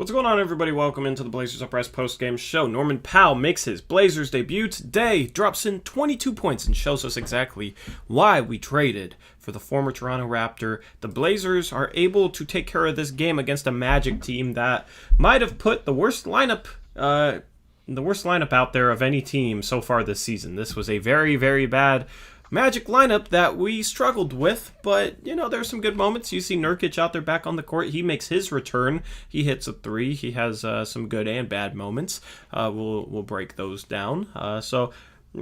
What's going on, everybody? Welcome into the Blazers Uprise Postgame show. Norman Powell makes his Blazers debut today, drops in 22 points, and shows us exactly why we traded for the former Toronto Raptor. The Blazers are able to take care of this game against a Magic team that might have put the worst lineup out there of any team so far this season. This was a very, very bad Magic lineup that we struggled with, but, there's some good moments. You see Nurkic out there back on the court. He makes his return. He hits a three. He has some good and bad moments. We'll break those down. So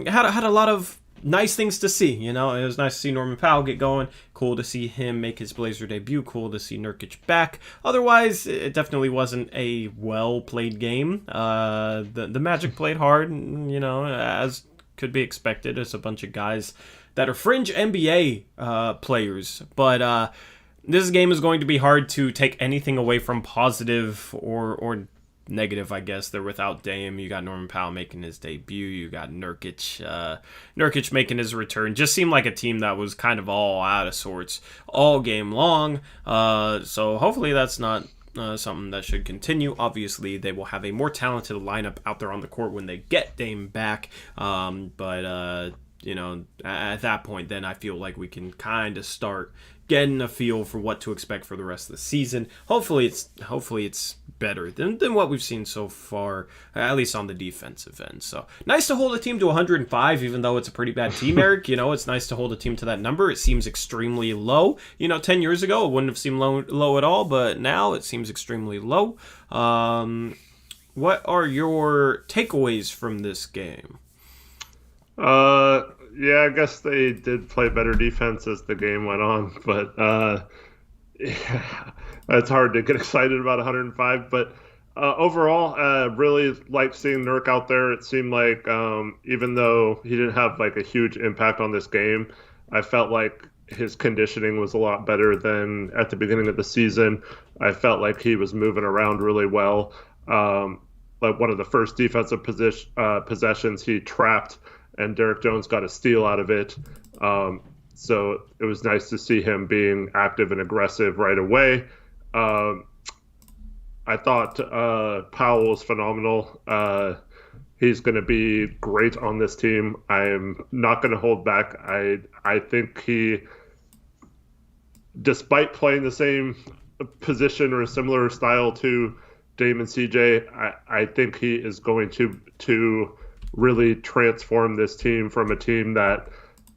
had a lot of nice things to see. It was nice to see Norman Powell get going. Cool to see him make his Blazer debut. Cool to see Nurkic back. Otherwise, it definitely wasn't a well-played game. The Magic played hard, as could be expected. It's a bunch of guys that are fringe NBA players, but this game is going to be hard to take anything away from positive or negative, I guess. They're without Dame. You got Norman Powell making his debut. You got Nurkic making his return. Just seemed like a team that was kind of all out of sorts all game long. So hopefully that's not something that should continue. Obviously, they will have a more talented lineup out there on the court when they get Dame back. But at that point, then I feel like we can kind of start getting a feel for what to expect for the rest of the season. Hopefully it's better than what we've seen so far, at least on the defensive end. So nice to hold a team to 105, even though it's a pretty bad team, Eric. It's nice to hold a team to that number. It seems extremely low. 10 years ago, it wouldn't have seemed low at all, but now it seems extremely low. What are your takeaways from this game? Yeah, I guess they did play better defense as the game went on, but yeah, it's hard to get excited about 105. But overall, really liked seeing Nurk out there. It seemed like even though he didn't have like a huge impact on this game, I felt like his conditioning was a lot better than at the beginning of the season. I felt like he was moving around really well. Like one of the first defensive possessions, he trapped, and Derek Jones got a steal out of it. So it was nice to see him being active and aggressive right away. I thought Powell was phenomenal. He's going to be great on this team. I'm not going to hold back. I think he, despite playing the same position or a similar style to Dame and CJ, I think he is going to really transform this team from a team that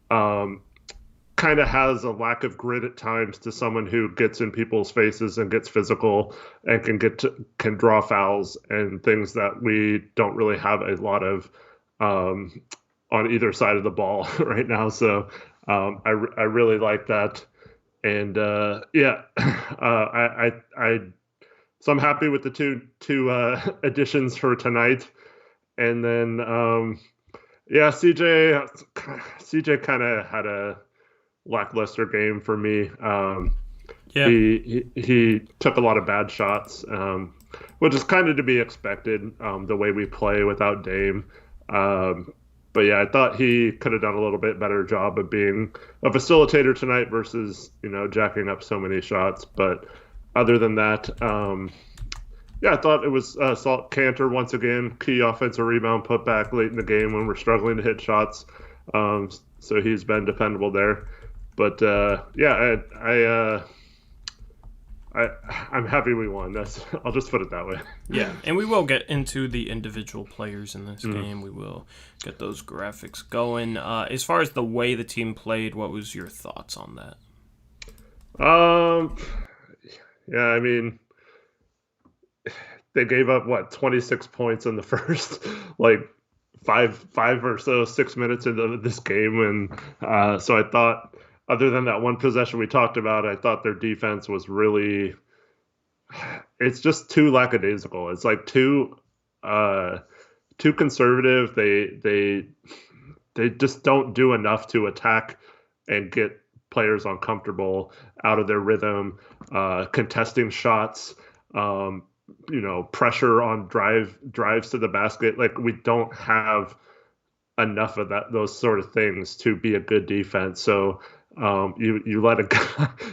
kind of has a lack of grit at times to someone who gets in people's faces and gets physical and can draw fouls and things that we don't really have a lot of on either side of the ball right now. So I really like that. And so I'm happy with the two additions for tonight. And then, CJ kind of had a lackluster game for me. He took a lot of bad shots, which is kind of to be expected, the way we play without Dame. But yeah, I thought he could have done a little bit better job of being a facilitator tonight versus, jacking up so many shots. But other than that, I thought it was Salt Cantor once again, key offensive rebound put back late in the game when we're struggling to hit shots. So he's been dependable there. But I'm happy we won. I'll just put it that way. Yeah, and we will get into the individual players in this game. We will get those graphics going. As far as the way the team played, what was your thoughts on that? Yeah, I mean, they gave up 26 points in the first like five or so 6 minutes into this game, and so I thought, other than that one possession we talked about, I thought their defense was really, it's just too lackadaisical. It's like too conservative. They just don't do enough to attack and get players uncomfortable, out of their rhythm, contesting shots, pressure on drives to the basket. Like, we don't have enough of those sort of things to be a good defense. So You let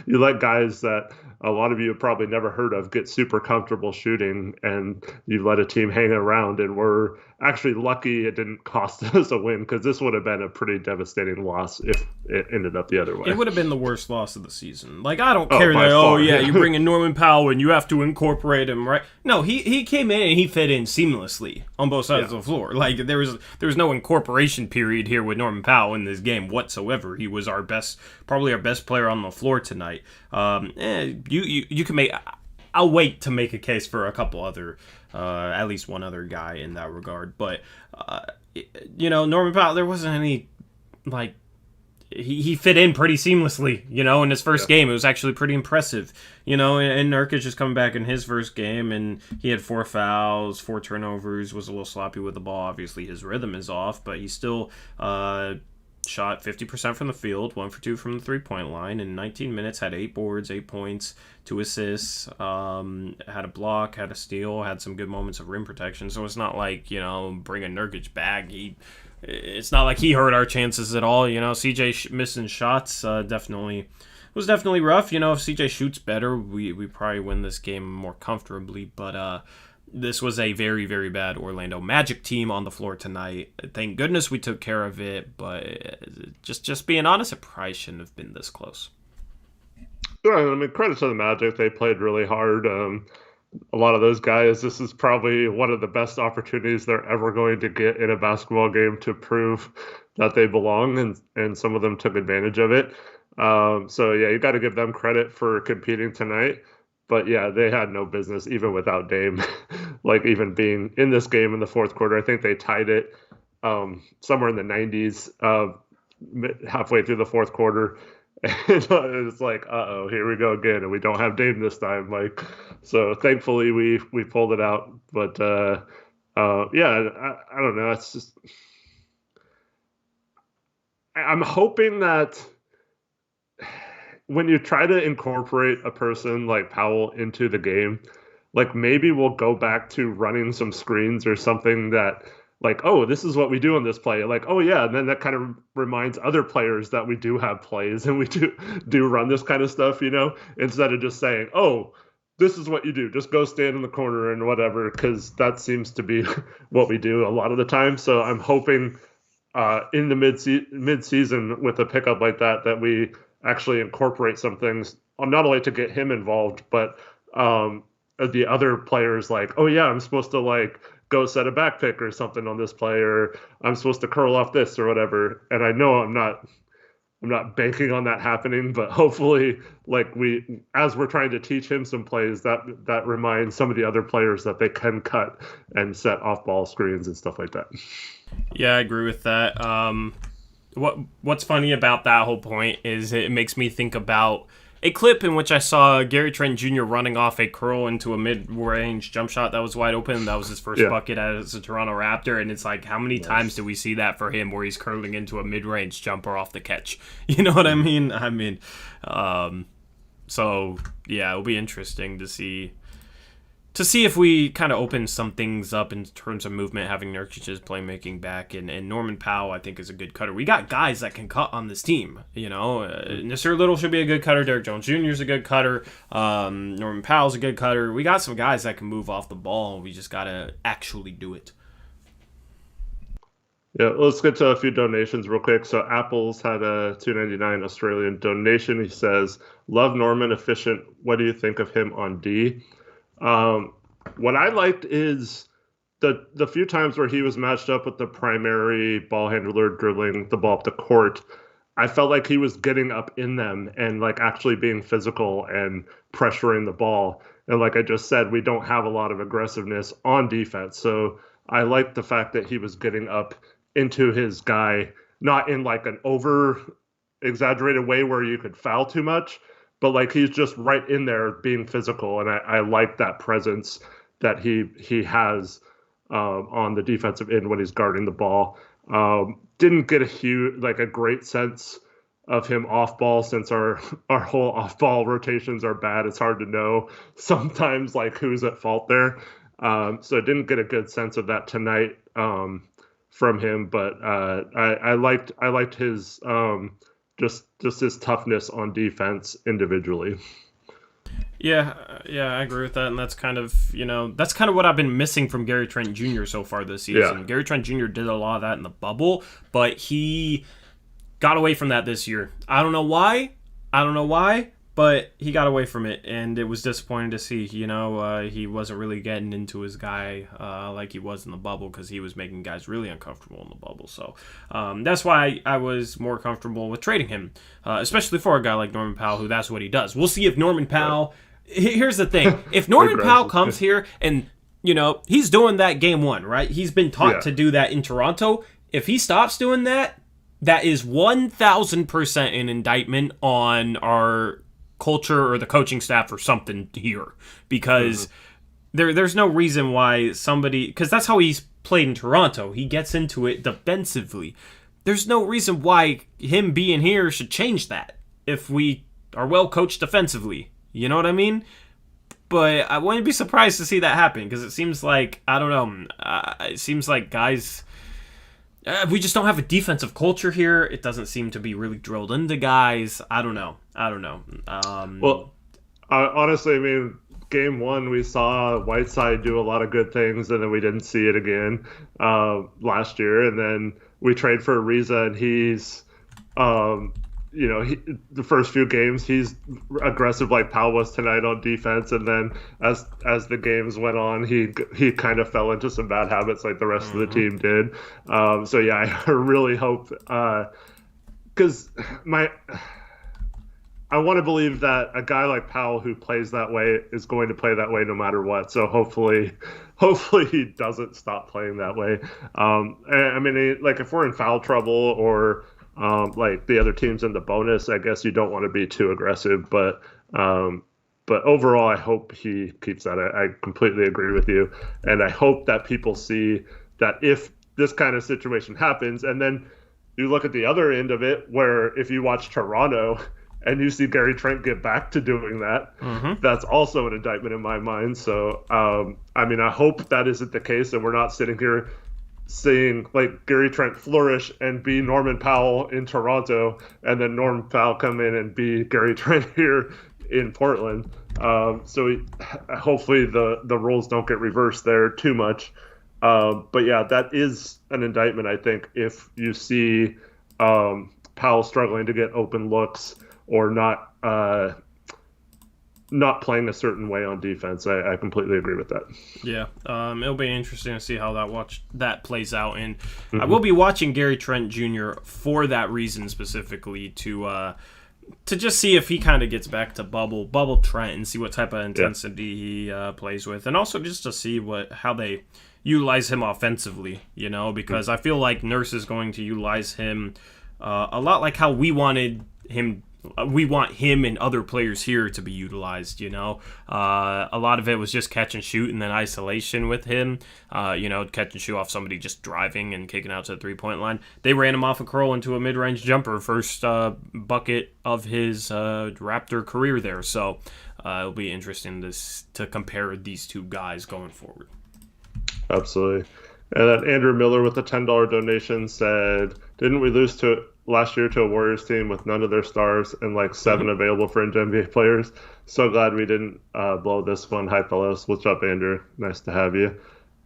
you let guys that a lot of you have probably never heard of get super comfortable shooting, and you let a team hang around. And we're actually lucky it didn't cost us a win, because this would have been a pretty devastating loss if it ended up the other It way. would have been the worst loss of the season. Like, I don't Oh, care by that, oh, far, yeah, you yeah. bring in Norman Powell and you have to incorporate him, right? No, he came in and he fit in seamlessly on both sides Yeah. of the floor. Like, there was no incorporation period here with Norman Powell in this game whatsoever. He was probably our best player on the floor tonight. You can make... I'll wait to make a case for a couple other, at least one other guy in that regard. But, Norman Powell, there wasn't any, like, he fit in pretty seamlessly, in his first game. It was actually pretty impressive, and Nurkic is coming back in his first game, and he had 4 fouls, 4 turnovers, was a little sloppy with the ball. Obviously, his rhythm is off, but he still shot 50% from the field, 1 for 2 from the three-point line. In 19 minutes, had 8 boards, 8 points, 2 assists, had a block, had a steal, had some good moments of rim protection. So it's not like, bringing Nurkic back, it's not like he hurt our chances at all. CJ missing shots was definitely rough. If CJ shoots better, we probably win this game more comfortably. But this was a very, very bad Orlando Magic team on the floor tonight. Thank goodness we took care of it. But just being honest, it probably shouldn't have been this close. Sure, I mean, credit to the Magic. They played really hard. A lot of those guys, this is probably one of the best opportunities they're ever going to get in a basketball game to prove that they belong, and some of them took advantage of it. So yeah, you got to give them credit for competing tonight. But yeah, they had no business even without Dame, like even being in this game in the fourth quarter. I think they tied it somewhere in the 90s, halfway through the fourth quarter. And it's like, uh-oh, here we go again, and we don't have Dame this time. Like, so thankfully we pulled it out. But yeah, I don't know. It's just I'm hoping that when you try to incorporate a person like Powell into the game, like maybe we'll go back to running some screens or something that, like, oh, this is what we do on this play. Like, oh yeah, and then that kind of reminds other players that we do have plays and we do run this kind of stuff, instead of just saying, oh, this is what you do. Just go stand in the corner and whatever, because that seems to be what we do a lot of the time. So I'm hoping in the mid season with a pickup like that we actually incorporate some things, not only to get him involved, but the other players, like, oh yeah, I'm supposed to like go set a back pick or something on this play, or I'm supposed to curl off this or whatever. And I know I'm not banking on that happening, but hopefully, like, as we're trying to teach him some plays, that reminds some of the other players that they can cut and set off ball screens and stuff like that. Yeah, I agree with that. What's funny about that whole point is it makes me think about a clip in which I saw Gary Trent Jr. running off a curl into a mid-range jump shot that was wide open. That was his first bucket as a Toronto Raptor, and it's like, how many times do we see that for him where he's curling into a mid-range jumper off the catch? You know what I mean? So yeah, it'll be interesting to see if we kind of open some things up in terms of movement, having Nurkic's playmaking back, and Norman Powell, I think, is a good cutter. We got guys that can cut on this team, Nasir Little should be a good cutter. Derrick Jones Jr. is a good cutter. Norman Powell's a good cutter. We got some guys that can move off the ball. We just got to actually do it. Yeah, let's get to a few donations real quick. So Apple's had a $2.99 Australian donation. He says, love Norman, efficient. What do you think of him on D? What I liked is the few times where he was matched up with the primary ball handler dribbling the ball up the court, I felt like he was getting up in them and like actually being physical and pressuring the ball. And like I just said, we don't have a lot of aggressiveness on defense. So I liked the fact that he was getting up into his guy, not in like an over exaggerated way where you could foul too much, but like he's just right in there being physical, and I like that presence that he has on the defensive end when he's guarding the ball. Didn't get a great sense of him off ball, since our whole off ball rotations are bad. It's hard to know sometimes like who's at fault there. So I didn't get a good sense of that tonight from him, but I liked his just his toughness on defense individually. Yeah, I agree with that, and that's kind of what I've been missing from Gary Trent Jr. so far this season. Yeah. Gary Trent Jr. did a lot of that in the bubble, but he got away from that this year. I don't know why, but he got away from it, and it was disappointing to see. He wasn't really getting into his guy like he was in the bubble, because he was making guys really uncomfortable in the bubble. So that's why I was more comfortable with trading him, especially for a guy like Norman Powell, who that's what he does. We'll see if Norman Powell... Here's the thing. If Norman Powell comes here and, he's doing that game one, right? He's been taught to do that in Toronto. If he stops doing that, that is 1,000% an indictment on our culture or the coaching staff or something here. Because there's no reason why somebody... Because that's how he's played in Toronto. He gets into it defensively. There's no reason why him being here should change that if we are well coached defensively. You know what I mean? But I wouldn't be surprised to see that happen, because it seems like, I don't know, it seems like guys, we just don't have a defensive culture here. It doesn't seem to be really drilled into guys. I don't know. Well, honestly, I mean, game one, we saw Whiteside do a lot of good things, and then we didn't see it again last year. And then we trade for Ariza, and he's... the first few games he's aggressive like Powell was tonight on defense, and then as the games went on, he kind of fell into some bad habits like the rest of the team did. So yeah, I really hope, because I want to believe that a guy like Powell who plays that way is going to play that way no matter what. So hopefully he doesn't stop playing that way. I mean, like if we're in foul trouble or like the other teams in the bonus, I guess you don't want to be too aggressive, but overall, I hope he keeps that. I completely agree with you, and I hope that people see that if this kind of situation happens, and then you look at the other end of it, where if you watch Toronto and you see Gary Trent get back to doing that, that's also an indictment in my mind. So, I mean, I hope that isn't the case, and we're not sitting here seeing like Gary Trent flourish and be Norman Powell in Toronto, and then Norman Powell come in and be Gary Trent here in Portland. So hopefully the roles don't get reversed there too much. But yeah, that is an indictment, I think, if you see Powell struggling to get open looks or not playing a certain way on defense. I completely agree with that. Yeah, it'll be interesting to see how that plays out, and I will be watching Gary Trent Jr. for that reason specifically, to just see if he kind of gets back to bubble Trent and see what type of intensity he plays with, and also just to see how they utilize him offensively. Because I feel like Nurse is going to utilize him a lot like how we wanted him. We want him and other players here to be utilized, A lot of it was just catch and shoot and then isolation with him, catch and shoot off somebody just driving and kicking out to the three-point line. They ran him off a curl into a mid-range jumper, first bucket of his Raptor career there. So it'll be interesting to compare these two guys going forward. Absolutely. And then Andrew Miller with a $10 donation said, "Didn't we lose to last year to a Warriors team with none of their stars and like 7 available fringe NBA players? So glad we didn't blow this one. Hi, fellows." What's up, Andrew? Nice to have you.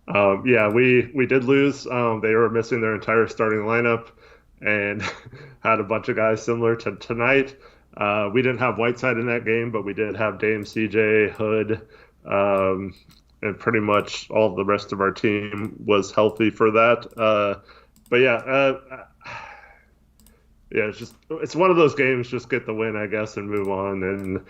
Yeah, we did lose. They were missing their entire starting lineup and had a bunch of guys similar to tonight. We didn't have Whiteside in that game, but we did have Dame, CJ, Hood, and pretty much all the rest of our team was healthy for that. But yeah, it's one of those games. Just get the win, I guess, and move on, and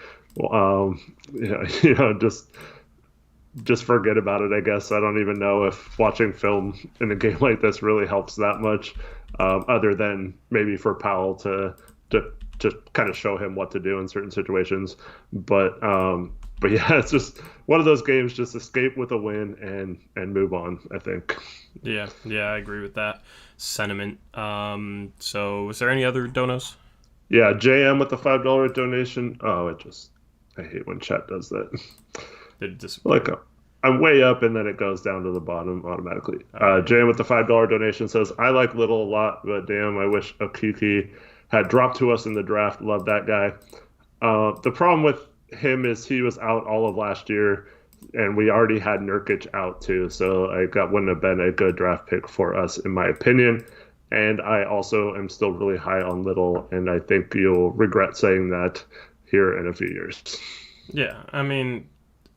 just forget about it. I guess I don't even know if watching film in a game like this really helps that much, other than maybe for Powell to kind of show him what to do in certain situations. But yeah, it's just one of those games. Just escape with a win and move on, I think. Yeah, I agree with that sentiment. So was there any other donos? Yeah, JM with the $5 donation. Oh, I hate when chat does that. Did it disappear? Like I'm way up and then it goes down to the bottom automatically. JM with the $5 donation says, "I like Little a lot, but damn, I wish Okuki had dropped to us in the draft. Love that guy. The problem with him is he was out all of last year, and we already had Nurkic out too, so that wouldn't have been a good draft pick for us, in my opinion. And I also am still really high on Little, and I think you'll regret saying that here in a few years. Yeah, I mean,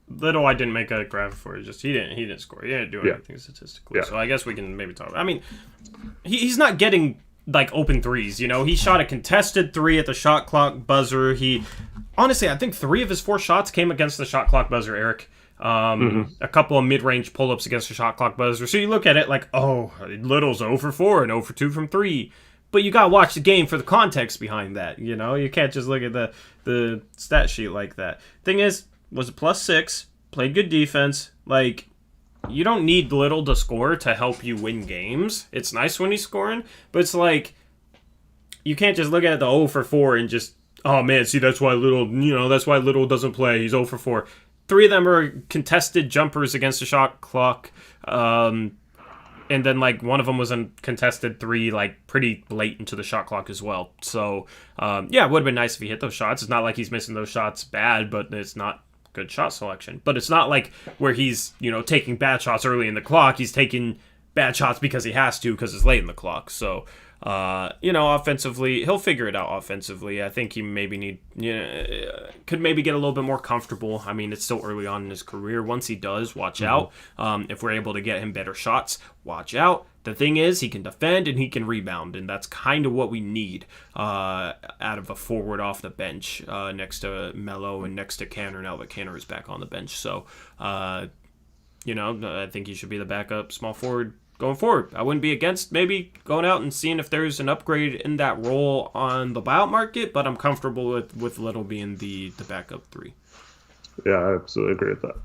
Little, I didn't make a graphic for it. Just he didn't score. He didn't do anything statistically. Yeah. So I guess we can maybe talk. I mean, he's not getting like open threes. You know, he shot a contested 3 at the shot clock buzzer. Honestly, I think 3 of his 4 shots came against the shot clock buzzer, Eric. A couple of mid-range pull-ups against the shot clock buzzer. So you look at it like, oh, Little's 0 for 4 and 0 for 2 from 3. But you gotta watch the game for the context behind that. You know, you can't just look at the stat sheet like that. Thing is, was a +6, played good defense. Like, you don't need Little to score to help you win games. It's nice when he's scoring, but it's like, you can't just look at the 0 for 4 and just, oh man, see, that's why Little doesn't play. He's 0 for 4. 3 of them are contested jumpers against the shot clock. And then, like, one of them was a contested 3, like, pretty late into the shot clock as well. So, yeah, it would have been nice if he hit those shots. It's not like he's missing those shots bad, but it's not good shot selection. But it's not like where he's, taking bad shots early in the clock. He's taking bad shots because he has to, because it's late in the clock. So, offensively, he'll figure it out offensively. I think he maybe could maybe get a little bit more comfortable. I mean, it's still early on in his career. Once he does, watch out. If we're able to get him better shots, watch out. The thing is, he can defend and he can rebound, and that's kind of what we need out of a forward off the bench next to Melo and next to Canner now that Canner is back on the bench. So, I think he should be the backup small forward going forward. I wouldn't be against maybe going out and seeing if there's an upgrade in that role on the buyout market, but I'm comfortable with Little being the backup 3. Yeah, I absolutely agree with that.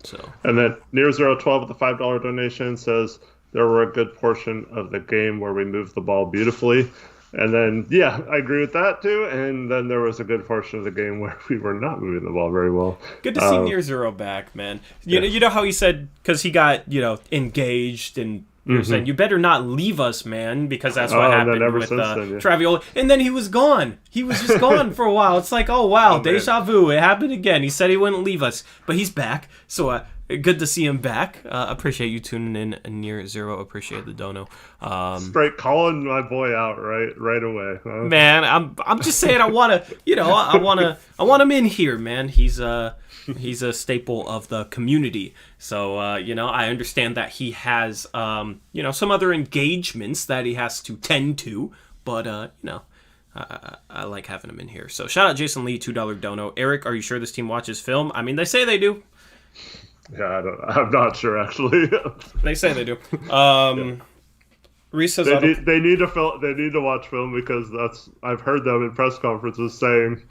So, and then Near012 with a $5 donation says there were a good portion of the game where we moved the ball beautifully. And then, yeah, I agree with that too. And then there was a good portion of the game where we were not moving the ball very well. Good to see Near0 back, man. You know how he said, because he got, engaged and you're saying, you better not leave us, man, because that's what happened with Travioli. And then he was gone. He was just gone for a while. It's like, oh, wow, deja vu. It happened again. He said he wouldn't leave us, but he's back. So good to see him back. Appreciate you tuning in, Near0. Appreciate the dono. Straight calling my boy out right away. Huh? Man, I'm just saying I want him in here, man. He's a staple of the community. So, I understand that he has, some other engagements that he has to tend to, but, I like having him in here. So, shout out Jason Lee, $2 dono. Eric, are you sure this team watches film? I mean, they say they do. Yeah, I'm not sure, actually. They say they do. Reese says they need to watch film because I've heard them in press conferences saying,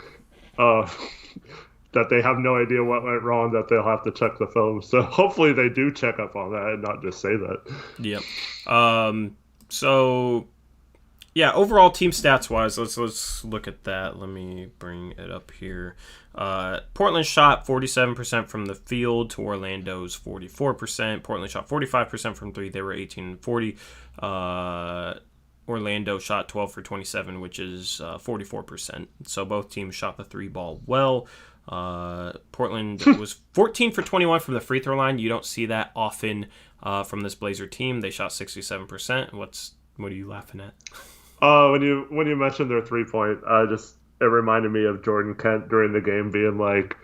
that they have no idea what went wrong, that they'll have to check the film. So hopefully they do check up on that and not just say that. Yep. So, yeah, overall team stats-wise, let's look at that. Let me bring it up here. Portland shot 47% from the field to Orlando's 44%. Portland shot 45% from 3. They were 18-40. Orlando shot 12 for 27, which is 44%. So both teams shot the 3 ball well. Portland was 14 for 21 from the free throw line. You don't see that often from this Blazer team. They shot 67%. What are you laughing at? When you mentioned their 3-point, it reminded me of Jordan Kent during the game being like,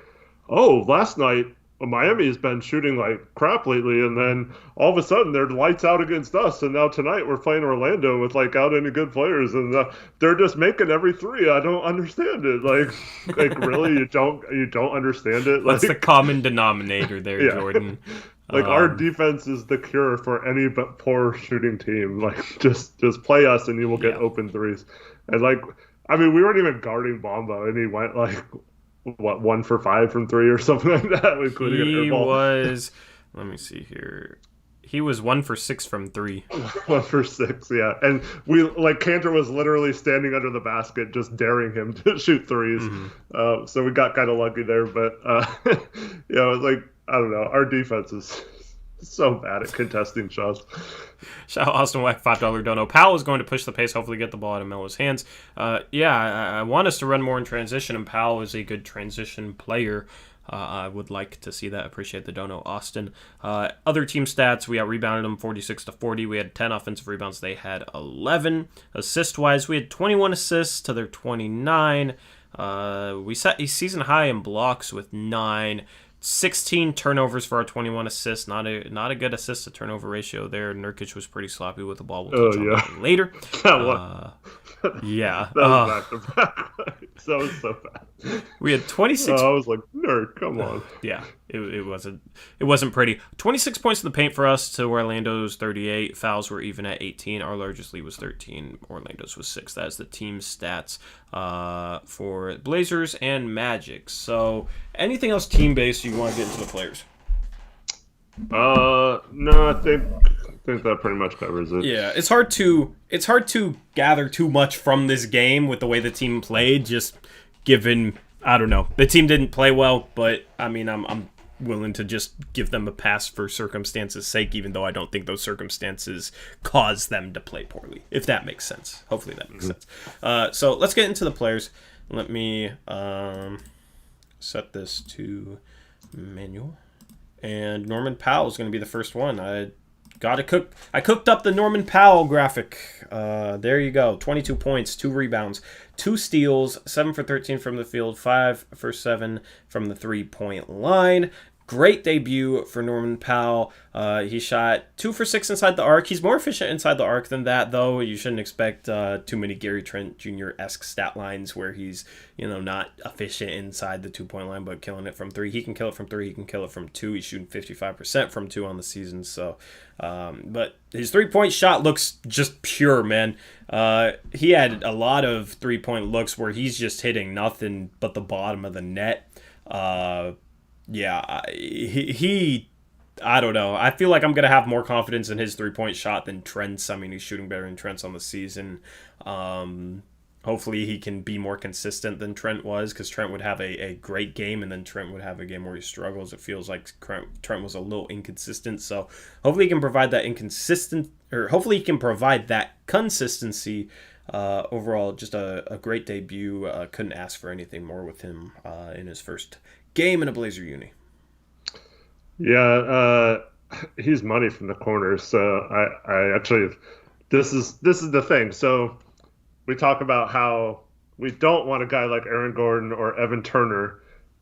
"Oh, last night Miami has been shooting like crap lately, and then all of a sudden they're lights out against us, and now tonight we're playing Orlando with like out any good players, and they're just making every 3. I don't understand it. Like really, you don't understand it. What's the common denominator there, yeah. Jordan? Like our defense is the cure for any but poor shooting team. Like just play us, and you will get open 3s. And we weren't even guarding Bomba, and he went like, 1 for 5 from 3 or something like that, including an air ball. Let me see here. He was 1 for 6 from 3. 1 for 6, yeah. And Cantor was literally standing under the basket, just daring him to shoot 3s. Mm-hmm. So we got kind of lucky there, but it was like, I don't know, our defense is so bad at contesting shots. Shout out Austin Weck, $5 dono. Powell is going to push the pace, hopefully get the ball out of Melo's hands. I want us to run more in transition, and Powell is a good transition player. I would like to see that. Appreciate the dono, Austin. Other team stats, we out-rebounded them 46-40. We had 10 offensive rebounds. They had 11. Assist-wise, we had 21 assists to their 29. We set a season high in blocks with 9. 16 turnovers for our 21 assists. Not a good assist to turnover ratio there. Nurkic was pretty sloppy with the ball. We'll touch on that later. Yeah. That was back to back. That was so bad. We had 26. I was like, nerd, come on. Yeah, it wasn't pretty. 26 points in the paint for us to Orlando's 38. Fouls were even at 18. Our largest lead was 13. Orlando's was 6. That is the team stats for Blazers and Magic. So, anything else team-based you want to get into the players? No, I think that pretty much covers it. Yeah, it's hard to gather too much from this game with the way the team played, just given, I don't know, the team didn't play well, but I mean, I'm willing to just give them a pass for circumstances' sake, even though I don't think those circumstances caused them to play poorly, if that makes sense. Hopefully that makes sense. So let's get into the players. Let me set this to manual. And Norman Powell is going to be the first one. I cooked up the Norman Powell graphic. There you go. 22 points, 2 rebounds, 2 steals, 7 for 13 from the field, 5 for 7 from the 3-point line. Great debut for Norman Powell. He shot 2 for 6 inside the arc. He's more efficient inside the arc than that, though. You shouldn't expect too many Gary Trent Jr.-esque stat lines where he's, not efficient inside the 2-point line, but killing it from 3. He can kill it from 3. He can kill it from 2. He's shooting 55% from 2 on the season. So, but his 3-point shot looks just pure, man. He had a lot of 3-point looks where he's just hitting nothing but the bottom of the net. Yeah, I don't know. I feel like I'm going to have more confidence in his 3-point shot than Trent's. I mean, he's shooting better than Trent's on the season. Hopefully he can be more consistent than Trent was, because Trent would have a great game, and then Trent would have a game where he struggles. It feels like Trent was a little inconsistent. So hopefully he can provide that hopefully he can provide that consistency. Overall, just a great debut. Couldn't ask for anything more with him in his first game in a Blazer uni. Yeah, he's money from the corners. So I actually, this is the thing. So we talk about how we don't want a guy like Aaron Gordon or Evan Turner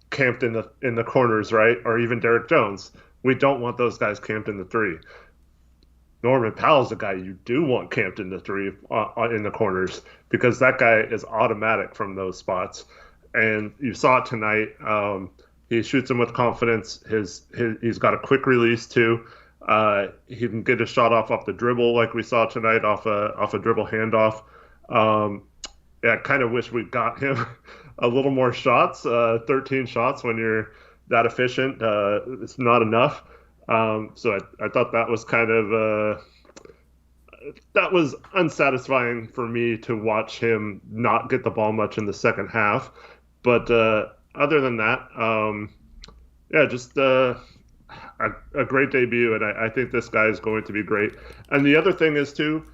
camped in the corners, right? Or even Derek Jones. We don't want those guys camped in the 3. Norman Powell's the guy you do want camped in the 3 in the corners, because that guy is automatic from those spots. And you saw it tonight. He shoots them with confidence. He's got a quick release too. He can get a shot off the dribble, like we saw tonight, off a dribble handoff. I kind of wish we got him a little more shots. 13 shots when you're that efficient, it's not enough. So I thought that was kind of that was unsatisfying for me to watch him not get the ball much in the second half. But other than that, just a great debut, and I think this guy is going to be great. And the other thing is, too,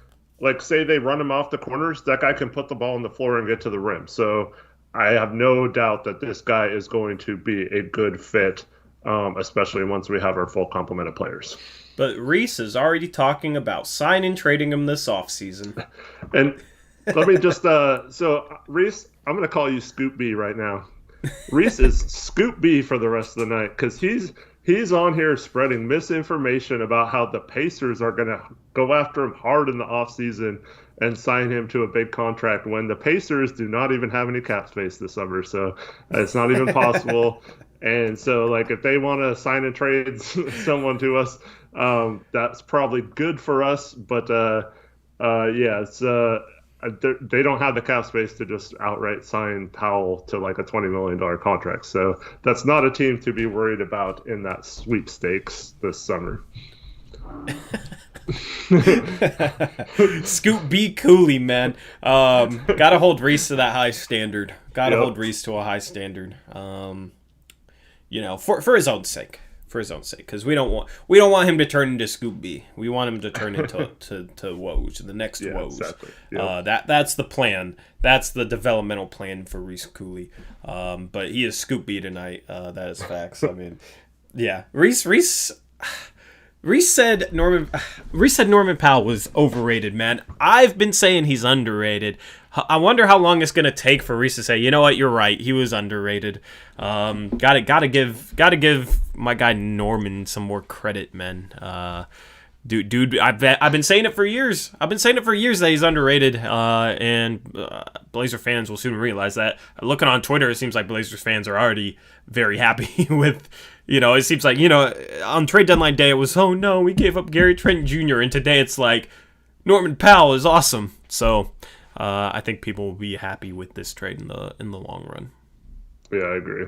like, say they run him off the corners, that guy can put the ball on the floor and get to the rim. So I have no doubt that this guy is going to be a good fit, especially once we have our full complement of players. But Reese is already talking about signing, trading him this offseason. And let me just so Reese, I'm going to call you Scoop B right now. Reese is Scoop B for the rest of the night, because he's on here spreading misinformation about how the Pacers are going to go after him hard in the offseason and sign him to a big contract, when the Pacers do not even have any cap space this summer. So it's not even possible. And so, like, if they want to sign and trade someone to us, that's probably good for us. But it's they don't have the cap space to just outright sign Powell to like a $20 million contract. So that's not a team to be worried about in that sweepstakes this summer. Scoop B Cooley, man. Gotta hold Reese to that high standard. Hold Reese to a high standard. For his own sake. for his own sake, because we don't want him to turn into Scoop B. We want him to turn into to Woj, the next Woj. Exactly. Yep. That's the plan. That's the developmental plan for Reese Cooley. But he is Scoop B tonight. That is facts. I mean, yeah, Reese said Norman Powell was overrated, man. I've been saying he's underrated. I wonder how long it's gonna take for Reese to say, you know what, you're right, he was underrated. Gotta give my guy Norman some more credit, man. Dude, I've been saying it for years. That he's underrated, and Blazer fans will soon realize that. Looking on Twitter, it seems like Blazers fans are already very happy with. It seems like, on trade deadline day, it was, oh no, we gave up Gary Trent Jr., and today it's like, Norman Powell is awesome. So, I think people will be happy with this trade in the long run. Yeah, I agree.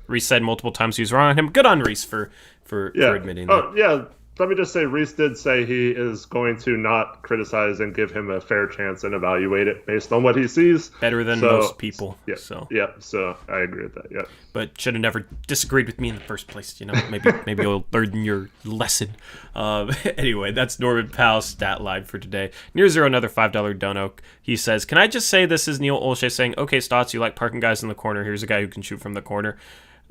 Reese said multiple times he was wrong on him. Good on Reese for admitting that. Oh, yeah. Let me just say, Reese did say he is going to not criticize and give him a fair chance and evaluate it based on what he sees. Better than most people. Yeah, so I agree with that. Yeah, but should have never disagreed with me in the first place. Maybe you'll learn your lesson. Anyway, that's Norman Powell's stat line for today. Near Zero, another $5 dono. He says, "Can I just say this is Neil Olshey saying, okay, Stotts, you like parking guys in the corner. Here's a guy who can shoot from the corner."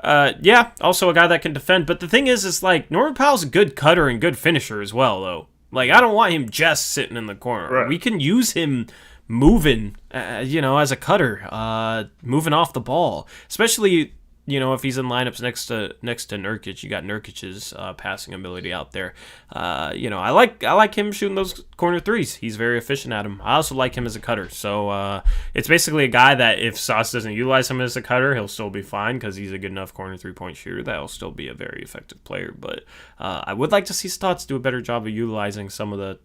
Yeah, also a guy that can defend. But the thing is like, Norman Powell's a good cutter and good finisher as well, though. Like, I don't want him just sitting in the corner. Right. We can use him moving, as a cutter, moving off the ball. Especially, if he's in lineups next to Nurkic. You got Nurkic's passing ability out there. I like him shooting those corner threes. He's very efficient at them. I also like him as a cutter. So it's basically a guy that if Sauce doesn't utilize him as a cutter, he'll still be fine because he's a good enough corner 3-point shooter that he'll still be a very effective player. But I would like to see Stotts do a better job of utilizing some of the.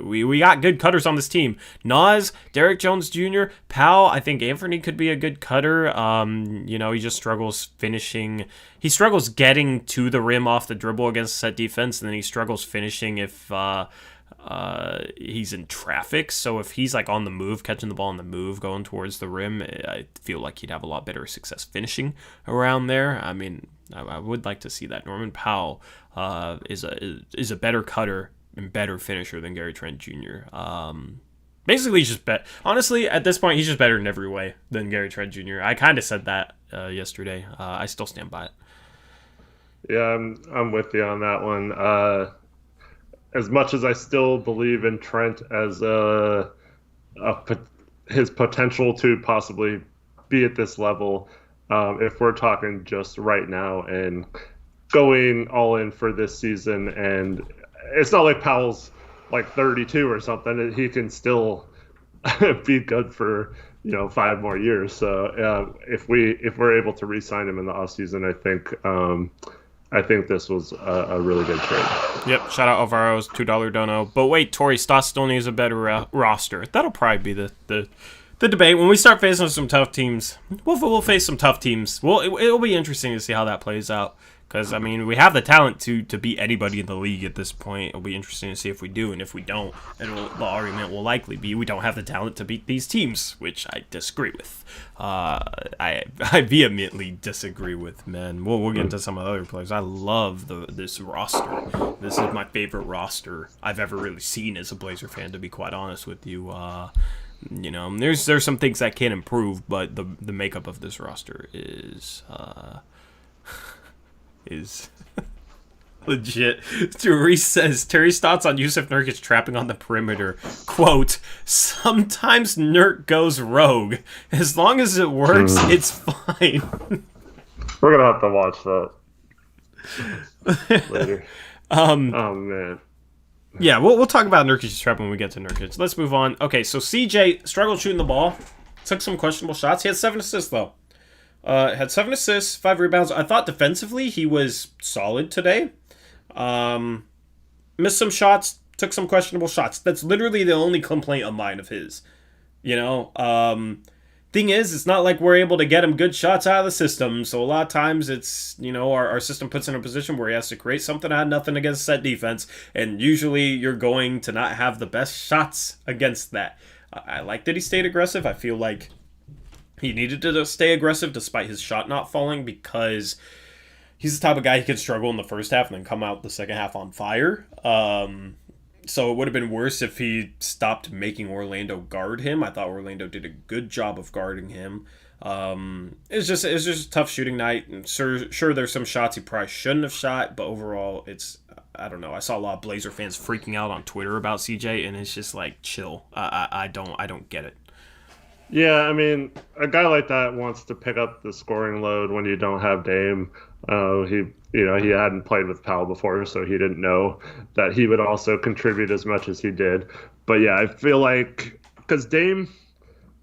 We got good cutters on this team. Nas, Derek Jones Jr., Powell. I think Anthony could be a good cutter. He just struggles finishing. He struggles getting to the rim off the dribble against set defense, and then he struggles finishing if he's in traffic. So if he's like on the move, catching the ball on the move, going towards the rim, I feel like he'd have a lot better success finishing around there. I mean, I would like to see that. Norman Powell is a better cutter and better finisher than Gary Trent Jr. Basically, he's just honestly, at this point, he's just better in every way than Gary Trent Jr. I kind of said that yesterday. I still stand by it. Yeah, I'm with you on that one. As much as I still believe in Trent as his potential to possibly be at this level, if we're talking just right now and going all in for this season, and it's not like Powell's like 32 or something. He can still be good for 5 more years. So if we're able to re-sign him in the offseason, I think this was a really good trade. Yep. Shout out Alvaro's $2 dono. But wait, Torrey Stotts still needs a better roster. That'll probably be the debate when we start facing some tough teams. We'll face some tough teams. It'll be interesting to see how that plays out. Because, I mean, we have the talent to beat anybody in the league at this point. It'll be interesting to see if we do. And if we don't, the argument will likely be we don't have the talent to beat these teams, which I disagree with. I vehemently disagree with, man. We'll get into some of the other players. I love this roster. This is my favorite roster I've ever really seen as a Blazer fan, to be quite honest with you. There's some things that can improve, but the makeup of this roster is legit. Reese says, Terry Stotts on Yusuf Nurkic trapping on the perimeter. Quote, sometimes Nurk goes rogue. As long as it works, it's fine. We're going to have to watch that later. Oh, man. Yeah, we'll talk about Nurkic's trap when we get to Nurkic. Let's move on. Okay, so CJ struggled shooting the ball. Took some questionable shots. He had 7 assists, though. Had 7 assists, 5 rebounds. I thought defensively he was solid today. Missed some shots, took some questionable shots. That's literally the only complaint of mine of his. Thing is, it's not like we're able to get him good shots out of the system. So a lot of times it's, our system puts in a position where he has to create something. I had nothing against set defense. And usually you're going to not have the best shots against that. I like that he stayed aggressive. I feel like he needed to stay aggressive despite his shot not falling because he's the type of guy he could struggle in the first half and then come out the second half on fire. So it would have been worse if he stopped making Orlando guard him. I thought Orlando did a good job of guarding him. It's just a tough shooting night, and sure there's some shots he probably shouldn't have shot, but overall I don't know. I saw a lot of Blazer fans freaking out on Twitter about CJ, and it's just like, chill. I don't get it. Yeah, I mean, a guy like that wants to pick up the scoring load when you don't have Dame. He hadn't played with Powell before, so he didn't know that he would also contribute as much as he did. But yeah, I feel like because Dame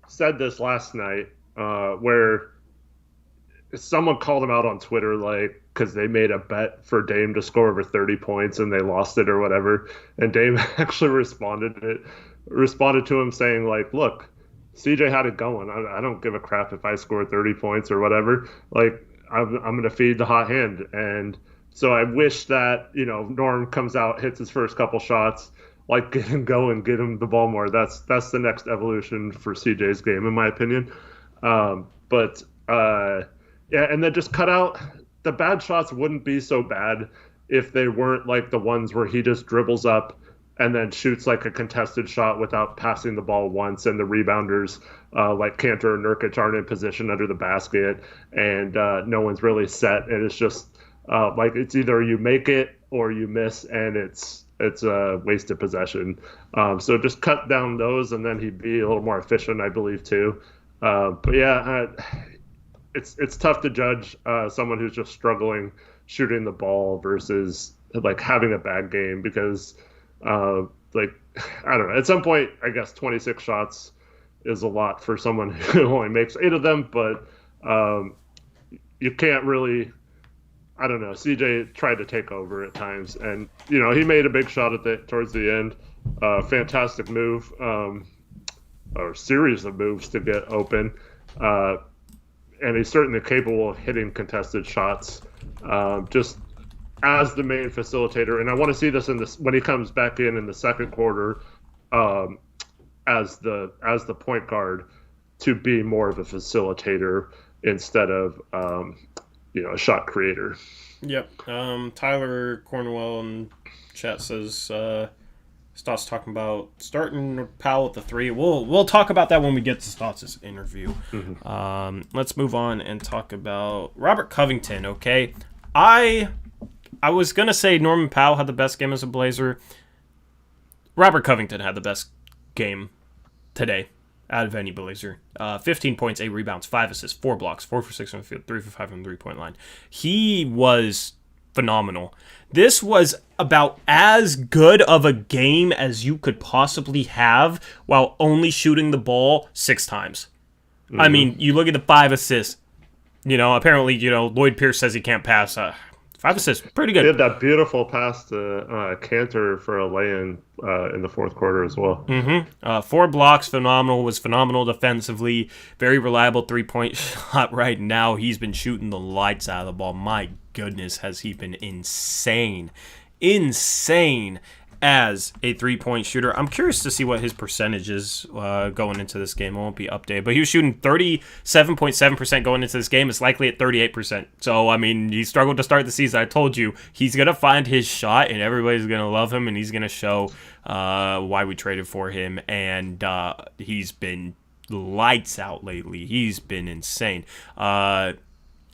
said this last night, where someone called him out on Twitter, like, because they made a bet for Dame to score over 30 points and they lost it or whatever, and Dame actually responded to him saying, like, look, CJ had it going. I don't give a crap if I score 30 points or whatever. Like, I'm going to feed the hot hand. And so I wish that, Norm comes out, hits his first couple shots, like, get him going, get him the ball more. That's the next evolution for CJ's game, in my opinion. Yeah, and then just cut out the bad shots. Wouldn't be so bad if they weren't like the ones where he just dribbles up and then shoots like a contested shot without passing the ball once, and the rebounders like Cantor and Nurkic aren't in position under the basket, and no one's really set, and it's just like it's either you make it or you miss, and it's a wasted possession. So just cut down those, and then he'd be a little more efficient, I believe, too. But yeah, it's tough to judge someone who's just struggling shooting the ball versus like having a bad game, because like, I don't know, at some point, I guess 26 shots is a lot for someone who only makes 8 of them, but you can't really, I don't know, CJ tried to take over at times, and he made a big shot towards the end. Fantastic move, or series of moves to get open, and he's certainly capable of hitting contested shots, just as the main facilitator. And I want to see this when he comes back in the second quarter, as the point guard, to be more of a facilitator instead of a shot creator. Yep. Tyler Cornwell in chat says Stotts talking about starting Powell at the 3. We'll talk about that when we get to Stotts' interview. Mm-hmm. Let's move on and talk about Robert Covington. Okay, I was gonna say Norman Powell had the best game as a Blazer. Robert Covington had the best game today out of any Blazer. 15 points, 8 rebounds, 5 assists, 4 blocks, 4 for 6 from the field, 3 for 5 from the 3-point line. He was phenomenal. This was about as good of a game as you could possibly have while only shooting the ball 6 times. Mm-hmm. I mean, you look at the 5 assists. Apparently, Lloyd Pierce says he can't pass. 5 assists, pretty good. He had that beautiful pass to Cantor for a lay-in in the fourth quarter as well. Mm-hmm. 4 blocks, phenomenal. Was phenomenal defensively. Very reliable 3-point shot right now. He's been shooting the lights out of the ball. My goodness, has he been insane as a 3-point shooter. I'm curious to see what his percentage is going into this game. It won't be updated, but he was shooting 37.7% going into this game. It's likely at 38%. So, I mean, he struggled to start the season. I told you, he's going to find his shot, and everybody's going to love him, and he's going to show why we traded for him, and he's been lights out lately. He's been insane.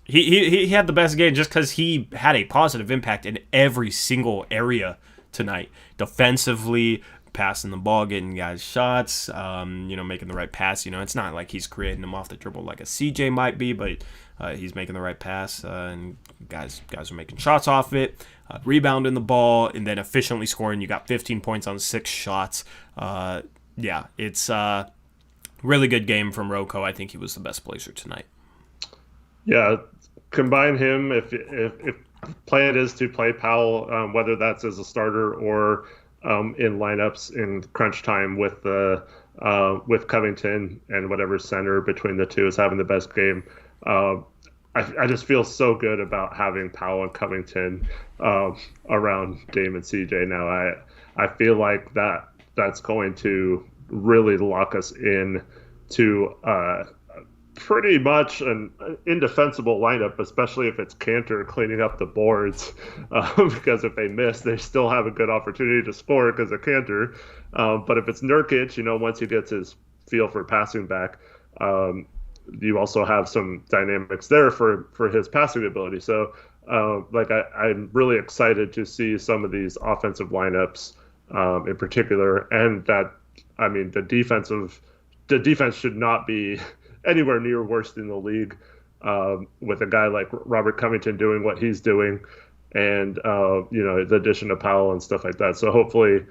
He had the best game just because he had a positive impact in every single area tonight. Defensively, passing the ball, getting guys shots, making the right pass. It's not like he's creating them off the dribble like a CJ might be, but he's making the right pass, and guys are making shots off it, rebounding the ball, and then efficiently scoring. You got 15 points on 6 shots. It's a really good game from Rocco. I think he was the best Blazer tonight. Yeah, combine him if plan is to play Powell, whether that's as a starter or in lineups in crunch time with Covington, and whatever center between the two is having the best game. I just feel so good about having Powell and Covington around Dame and CJ now. I feel like that's going to really lock us in to pretty much an indefensible lineup, especially if it's Cantor cleaning up the boards. Because if they miss, they still have a good opportunity to score because of Cantor. But if it's Nurkic, once he gets his feel for passing back, you also have some dynamics there for his passing ability. So, I'm really excited to see some of these offensive lineups in particular, and that the defense should not be anywhere near worst in the league, with a guy like Robert Covington doing what he's doing, and the addition of Powell and stuff like that. So hopefully,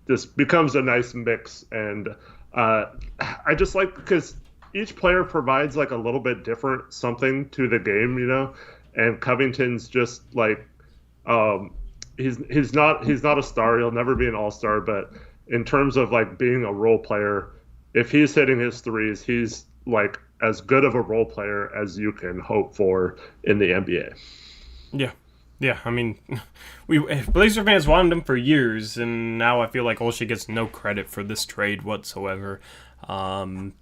this becomes a nice mix, and I just like because each player provides like a little bit different something to the game, and Covington's just like he's not a star. He'll never be an all-star, but in terms of like being a role player, if he's hitting his threes, he's like as good of a role player as you can hope for in the NBA. Yeah. I mean, we Blazer fans wanted him for years, and now I feel like Olshey gets no credit for this trade whatsoever. With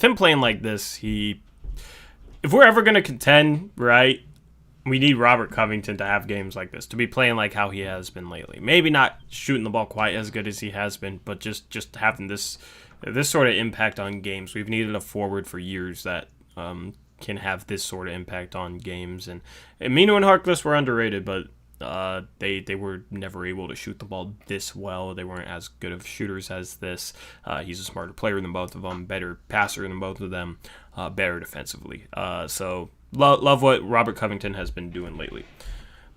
him playing like this, if we're ever going to contend, right, we need Robert Covington to have games like this, to be playing like how he has been lately. Maybe not shooting the ball quite as good as he has been, but just having this sort of impact on games. We've needed a forward for years that can have this sort of impact on games. And Mino and Harkless were underrated, but they were never able to shoot the ball this well. They weren't as good of shooters as this. He's a smarter player than both of them, better passer than both of them, better defensively. So love what Robert Covington has been doing lately.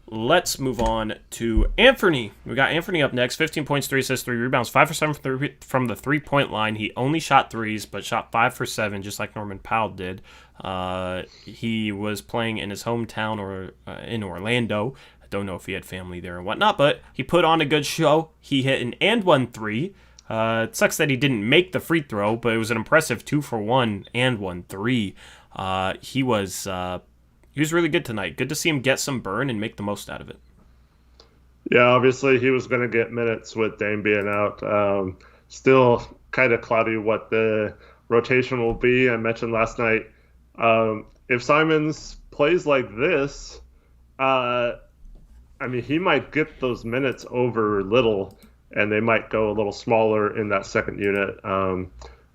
Let's move on to Anthony. We got Anthony up next. 15 points, 3 assists, 3 rebounds, 5 for 7 from the three-point line. He only shot threes, but shot 5 for 7, just like Norman Powell did. He was playing in his hometown or in Orlando. I don't know if he had family there or whatnot, but he put on a good show. He hit an and one three. It sucks that he didn't make the free throw, but it was an impressive 2 for 1 and 1 3. He was really good tonight. Good to see him get some burn and make the most out of it. Yeah, obviously he was going to get minutes with Dame being out. Still kind of cloudy what the rotation will be. I mentioned last night, if Simons plays like this, he might get those minutes over Little, and they might go a little smaller in that second unit,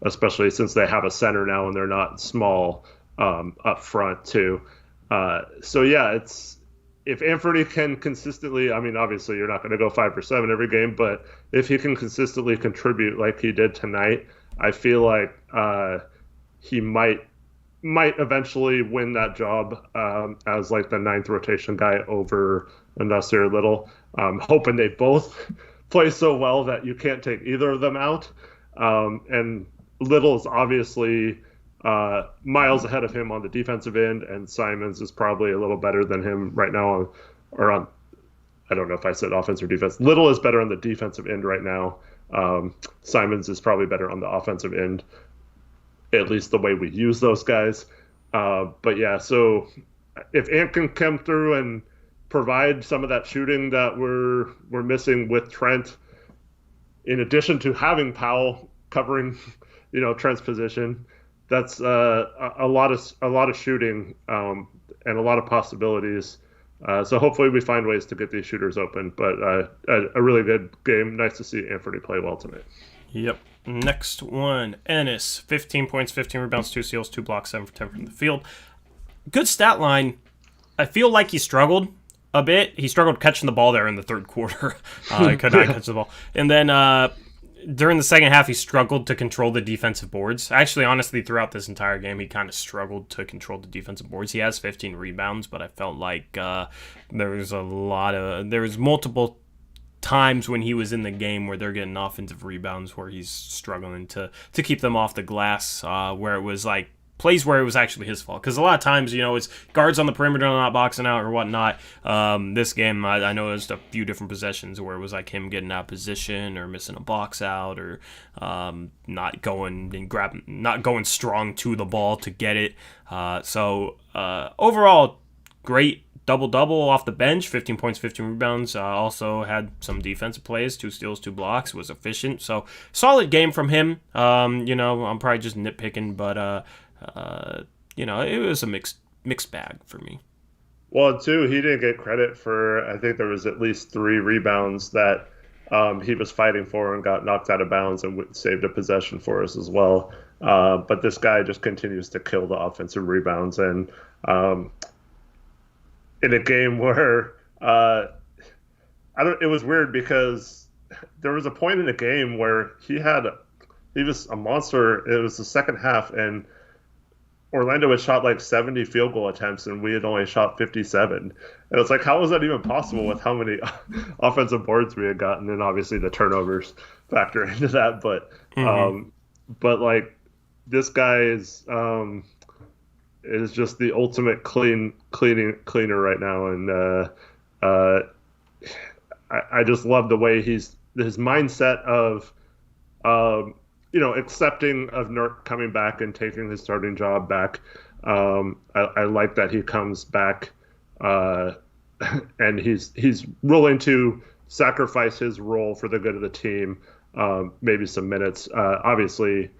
especially since they have a center now and they're not small up front too. It's if Anthony can consistently, obviously you're not going to go 5 for 7 every game, but if he can consistently contribute like he did tonight, I feel like he might eventually win that job as like the 9th rotation guy over Nasir Little. Hoping they both play so well that you can't take either of them out. And Little is obviously miles ahead of him on the defensive end, and Simons is probably a little better than him right now I don't know if I said offense or defense. Little is better on the defensive end right now. Simons is probably better on the offensive end, at least the way we use those guys. So if Ant can come through and provide some of that shooting that we're missing with Trent, in addition to having Powell covering, Trent's position, that's a lot of shooting and a lot of possibilities. So hopefully we find ways to get these shooters open. But a really good game. Nice to see Anthony play well tonight. Yep. Next one, Ennis. 15 points, 15 rebounds, 2 steals, 2 blocks, 7 for 10 from the field. Good stat line. I feel like he struggled a bit. He struggled catching the ball there in the third quarter. He could not catch the ball. And then during the second half, he struggled to control the defensive boards. Actually, honestly, throughout this entire game, he kind of struggled to control the defensive boards. He has 15 rebounds, but I felt like there was multiple times when he was in the game where they're getting offensive rebounds where he's struggling to keep them off the glass, where it was like plays where it was actually his fault. Because a lot of times, it's guards on the perimeter not boxing out or whatnot. This game, I know there's a few different possessions where it was like him getting out of position or missing a box out or not going strong to the ball to get it. Overall, great double-double off the bench, 15 points, 15 rebounds. Also had some defensive plays, 2 steals, 2 blocks. Was efficient. So solid game from him. I'm probably just nitpicking, but it was a mixed bag for me. Well, too, he didn't get credit for, I think there was at least 3 rebounds that he was fighting for and got knocked out of bounds and saved a possession for us as well. But this guy just continues to kill the offensive rebounds. And in a game where it was weird because there was a point in the game where he was a monster. It was the second half, and Orlando had shot like 70 field goal attempts, and we had only shot 57. And it's like, how was that even possible with how many offensive boards we had gotten? And obviously the turnovers factor into that. But like, this guy is just the ultimate cleaner right now. And I just love the way his mindset of accepting of Nurk coming back and taking his starting job back. I like that he comes back and he's willing to sacrifice his role for the good of the team, maybe some minutes. Obviously,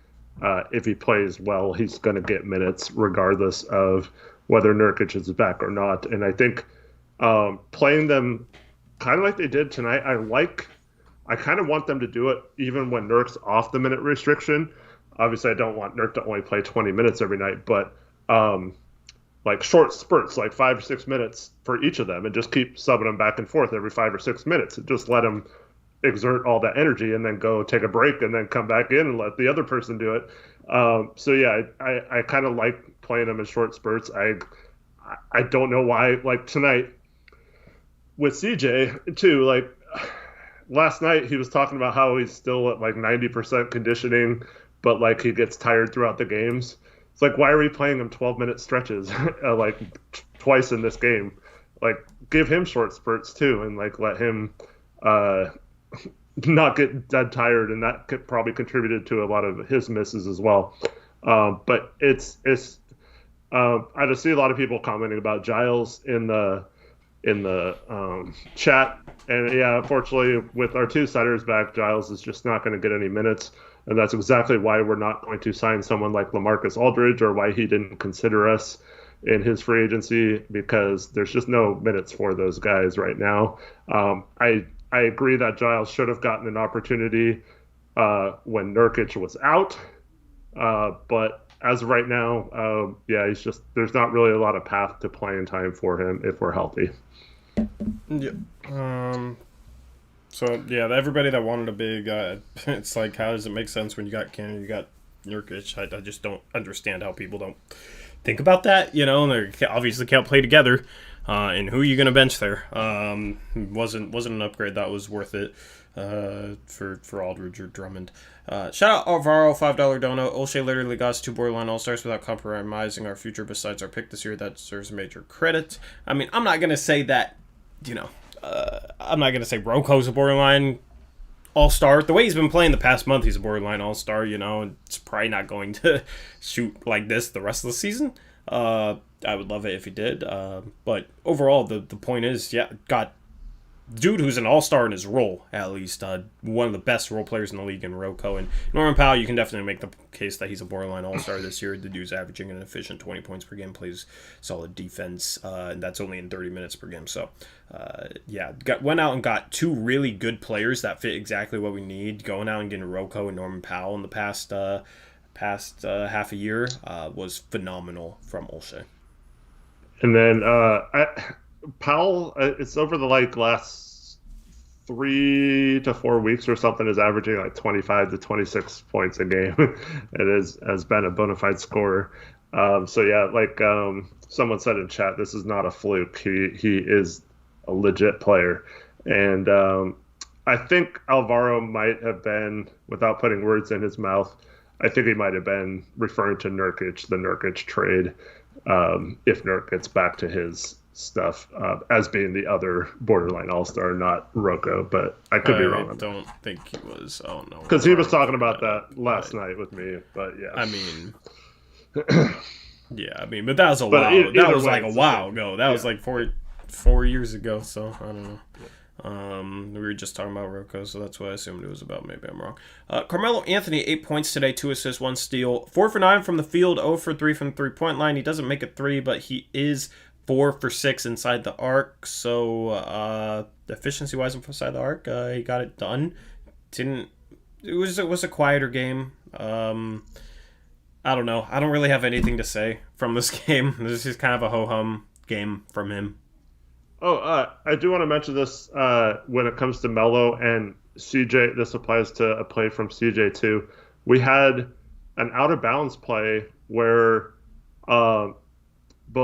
if he plays well, he's going to get minutes regardless of whether Nurkic is back or not. And I think playing them kind of like they did tonight, I kind of want them to do it even when Nurk's off the minute restriction. Obviously, I don't want Nurk to only play 20 minutes every night, but like short spurts, like 5 or 6 minutes for each of them, and just keep subbing them back and forth every 5 or 6 minutes. And just let them exert all that energy and then go take a break and then come back in and let the other person do it. So yeah, I kind of like playing them in short spurts. I don't know why, like tonight with CJ too, like last night he was talking about how he's still at like 90% conditioning, but like he gets tired throughout the games. It's like, why are we playing him 12-minute stretches like twice in this game? Like, give him short spurts too, and like let him not get dead tired, and that probably contributed to a lot of his misses as well. But it's I just see a lot of people commenting about Giles in the chat, and yeah, unfortunately with our 2 setters back, Giles is just not going to get any minutes, and that's exactly why we're not going to sign someone like LaMarcus Aldridge, or why he didn't consider us in his free agency, because there's just no minutes for those guys right now. I agree that Giles should have gotten an opportunity when Nurkic was out, but as of right now, there's not really a lot of path to playing time for him if we're healthy. Yeah. So yeah, everybody that wanted a big, it's like, how does it make sense when you got Cannon, you got Nurkic? I just don't understand how people don't think about that. And they obviously can't play together. And who are you going to bench there? Wasn't an upgrade that was worth it for Aldridge or Drummond. Shout out Alvaro, $5 dono. Olshey literally got us 2 borderline all-stars without compromising our future besides our pick this year. That deserves major credit. I mean, I'm not going to say that, I'm not going to say Roko's a borderline all-star. The way he's been playing the past month, he's a borderline all-star, It's probably not going to shoot like this the rest of the season. I would love it if he did. But overall, the point is, got dude who's an all-star in his role, at least. One of the best role players in the league in Roko. And Norman Powell, you can definitely make the case that he's a borderline all-star this year. The dude's averaging an efficient 20 points per game, plays solid defense, and that's only in 30 minutes per game. So, went out and got 2 really good players that fit exactly what we need. Going out and getting Roko and Norman Powell in the past half a year was phenomenal from Olshey. And then Powell, it's over the last 3 to 4 weeks or something, is averaging like 25 to 26 points a game. It has been a bona fide scorer. Someone said in chat, this is not a fluke. He is a legit player. And I think Alvaro might have been, without putting words in his mouth, I think he might have been referring to Nurkic, the Nurkic trade, if Nurk gets back to his stuff, as being the other borderline all-star, not Roko, but I could be wrong. I don't think he was. I don't know. Because he was talking about that last night with me, but yeah. I mean, but that was a while. That was like a while ago. That was like 4 years ago, so I don't know. We were just talking about Rocco, so that's what I assumed it was about. Maybe I'm wrong. Carmelo Anthony, 8 points today, 2 assists, 1 steal, 4 for 9 from the field, 0 for 3 from the 3-point line. He doesn't make a 3, but he is 4 for 6 inside the arc. So efficiency-wise inside the arc, he got it done. It was a quieter game. I don't know. I don't really have anything to say from this game. This is kind of a ho-hum game from him. I do want to mention this when it comes to Melo and CJ. This applies to a play from CJ too. We had an out-of-bounds play where both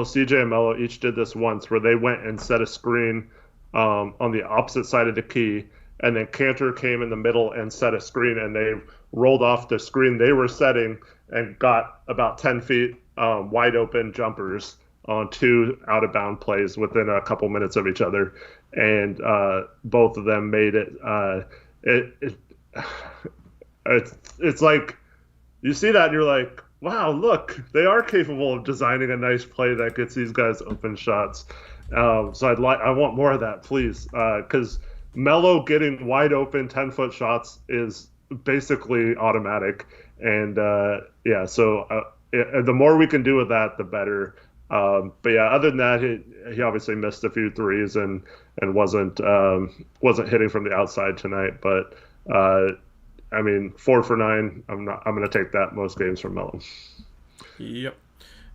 CJ and Melo each did this once, where they went and set a screen on the opposite side of the key, and then Cantor came in the middle and set a screen, and they rolled off the screen they were setting and got about 10 feet wide open jumpers on 2 out-of-bound plays within a couple minutes of each other, and both of them made it. It's like you see that and you're like, wow, look, they are capable of designing a nice play that gets these guys open shots. So I want more of that, please, because Melo getting wide open 10-foot shots is basically automatic, and so the more we can do with that, the better. But yeah, other than that, he obviously missed a few threes and wasn't hitting from the outside tonight. But 4 for 9. I'm going to take that most games from Melo. Yep.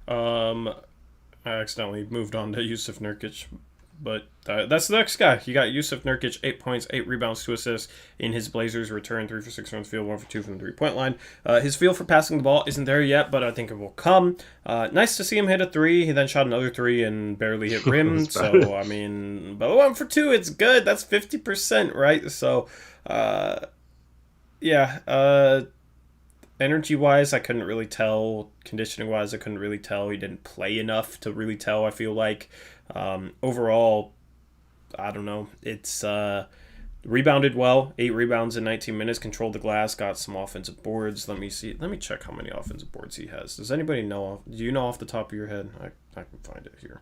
I accidentally moved on to Yusuf Nurkic, but that's the next guy. You got Yusuf Nurkic, 8 points, 8 rebounds, 2 assists in his Blazers return, 3 for 6 from the field, 1 for 2 from the 3-point line. His feel for passing the ball isn't there yet, but I think it will come. Nice to see him hit a 3. He then shot another 3 and barely hit rim. So, but 1 for 2, it's good. That's 50%, right? So, energy-wise, I couldn't really tell. Conditioning-wise, I couldn't really tell. He didn't play enough to really tell, I feel like. Overall, I don't know. It's rebounded well. 8 rebounds in 19 minutes. Controlled the glass. Got some offensive boards. Let me see. Let me check how many offensive boards he has. Does anybody know? Do you know off the top of your head? I can find it here.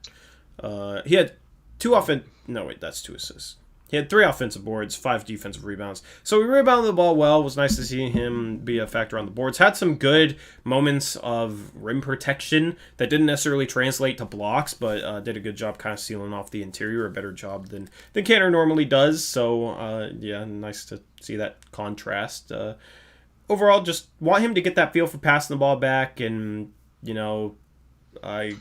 He had 2 No, wait. That's 2 assists. He had 3 offensive boards, 5 defensive rebounds. So he rebounded the ball well. It was nice to see him be a factor on the boards. Had some good moments of rim protection that didn't necessarily translate to blocks, but did a good job kind of sealing off the interior, a better job than Cantor normally does. So, nice to see that contrast. Overall, just want him to get that feel for passing the ball back, and, I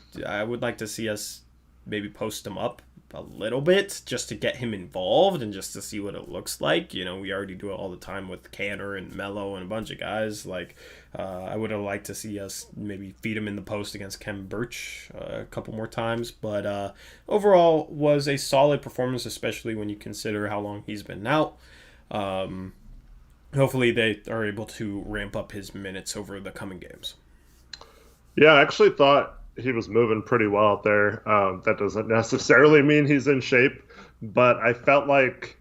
would like to see us maybe post him up a little bit just to get him involved and just to see what it looks like. We already do it all the time with Cantor and Melo and a bunch of guys. Like, I would have liked to see us maybe feed him in the post against Kem Birch a couple more times. But overall, was a solid performance, especially when you consider how long he's been out. Hopefully they are able to ramp up his minutes over the coming games. Yeah, I actually thought he was moving pretty well out there. That doesn't necessarily mean he's in shape, but I felt like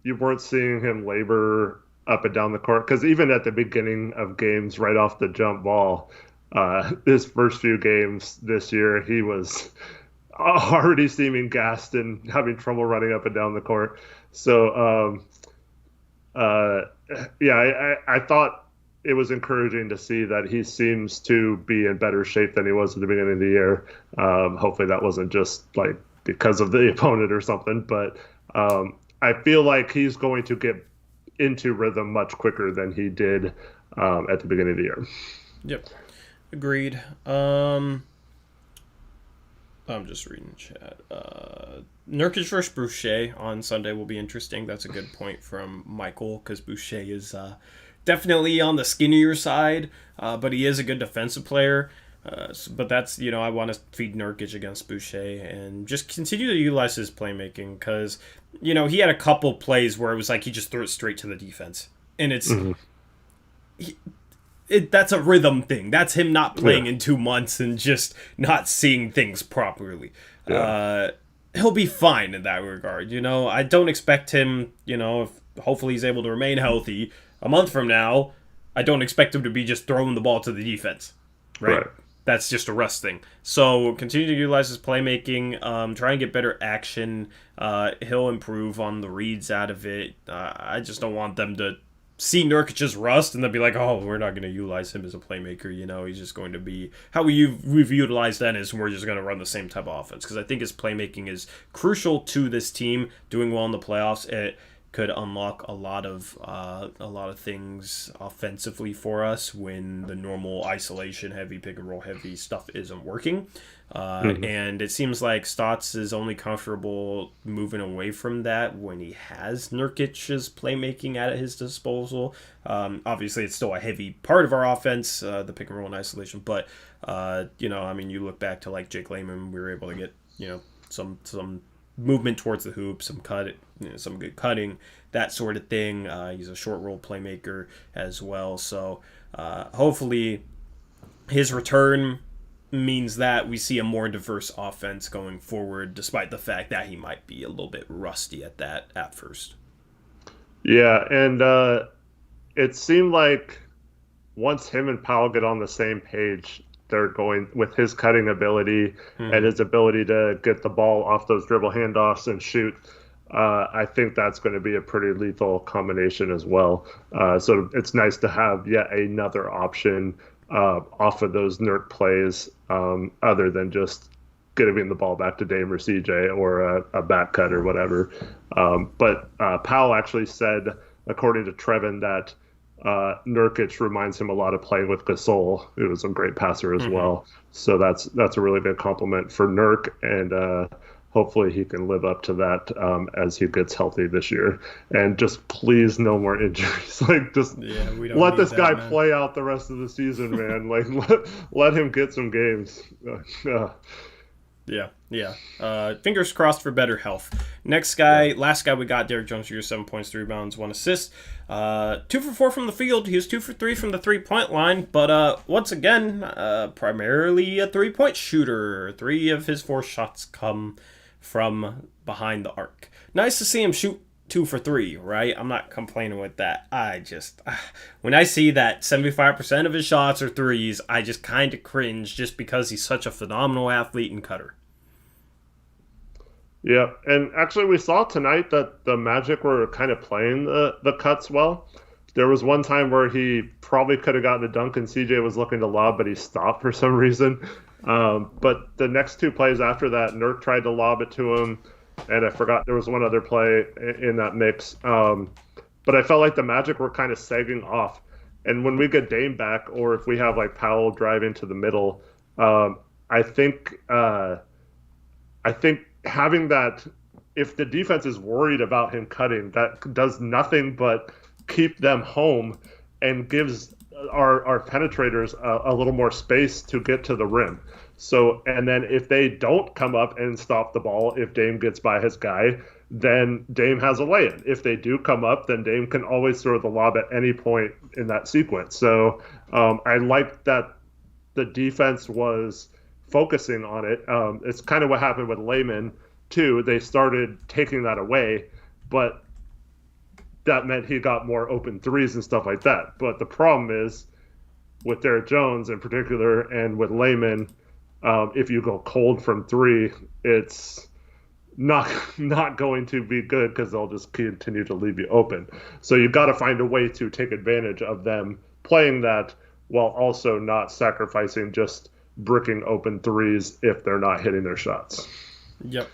you weren't seeing him labor up and down the court, because even at the beginning of games, right off the jump ball, his first few games this year, he was already seeming gassed and having trouble running up and down the court. So, I thought it was encouraging to see that he seems to be in better shape than he was at the beginning of the year. Hopefully that wasn't just like because of the opponent or something, but I feel like he's going to get into rhythm much quicker than he did at the beginning of the year. Yep. Agreed. I'm just reading chat. Nurkic versus Boucher on Sunday will be interesting. That's a good point from Michael, because Boucher is definitely on the skinnier side, but he is a good defensive player. But that's, I want to feed Nurkic against Boucher and just continue to utilize his playmaking, because, he had a couple plays where it was like he just threw it straight to the defense. And it's that's a rhythm thing. That's him not playing in 2 months and just not seeing things properly. Yeah. He'll be fine in that regard. I don't expect him, if hopefully he's able to remain healthy a month from now, I don't expect him to be just throwing the ball to the defense. Right. that's just a rust thing. So continue to utilize his playmaking, try and get better action. He'll improve on the reads out of it. I just don't want them to see Nurkic's rust and then be like, oh, we're not going to utilize him as a playmaker. He's just going to be how we've utilized Dennis, and we're just going to run the same type of offense. Because I think his playmaking is crucial to this team doing well in the playoffs. It could unlock a lot of things offensively for us when the normal isolation heavy, pick and roll heavy stuff isn't working. And it seems like Stotts is only comfortable moving away from that when he has Nurkic's playmaking at his disposal. Obviously, it's still a heavy part of our offense, the pick and roll and isolation. But you look back to like Jake Layman, we were able to get some movement towards the hoop, some good cutting, that sort of thing. He's a short roll playmaker as well. So hopefully his return means that we see a more diverse offense going forward, despite the fact that he might be a little bit rusty at first. Yeah, and it seemed like once him and Powell get on the same page, they're going with his cutting ability and his ability to get the ball off those dribble handoffs and shoot. I think that's going to be a pretty lethal combination as well. So it's nice to have yet another option off of those Nurk plays, other than just giving the ball back to Dame or CJ or a back cut or whatever. But Powell actually said, according to Trevin, that Nurkic reminds him a lot of playing with Gasol, who was a great passer as well. So that's a really good compliment for Nurk, and hopefully he can live up to that as he gets healthy this year. And just please no more injuries. We don't let this guy man. play out the rest of the season, man. Let him get some games. Yeah. Fingers crossed for better health. Last guy we got, Derrick Jones Jr., 7 points, 3 rebounds, 1 assist. 2 for 4 from the field. He was 2 for 3 from the 3-point line, but once again, primarily a 3-point shooter. 3 of his 4 shots come from behind the arc. Nice to see him shoot 2 for 3, right? I'm not complaining with that. I just, when I see that 75% of his shots are threes, I just kind of cringe just because he's such a phenomenal athlete and cutter. Yeah, and actually we saw tonight that the Magic were kind of playing the cuts well. There was one time where he probably could have gotten a dunk and CJ was looking to lob, but he stopped for some reason. But the next 2 plays after that, Nurk tried to lob it to him, and I forgot there was one other play in that mix. But I felt like the Magic were kind of sagging off. And when we get Dame back, or if we have like Powell drive into the middle, I think having that, if the defense is worried about him cutting, that does nothing but keep them home and gives our penetrators a little more space to get to the rim. So, and then if they don't come up and stop the ball, if Dame gets by his guy, then Dame has a lay-in. If they do come up, then Dame can always throw the lob at any point in that sequence. So I like that the defense was focusing on it. It's kind of what happened with Layman, too. They started taking that away, but that meant he got more open threes and stuff like that. But the problem is, with Derrick Jones in particular and with Layman, if you go cold from 3, it's not going to be good because they'll just continue to leave you open. So you've got to find a way to take advantage of them playing that while also not sacrificing just bricking open threes if they're not hitting their shots. Yep.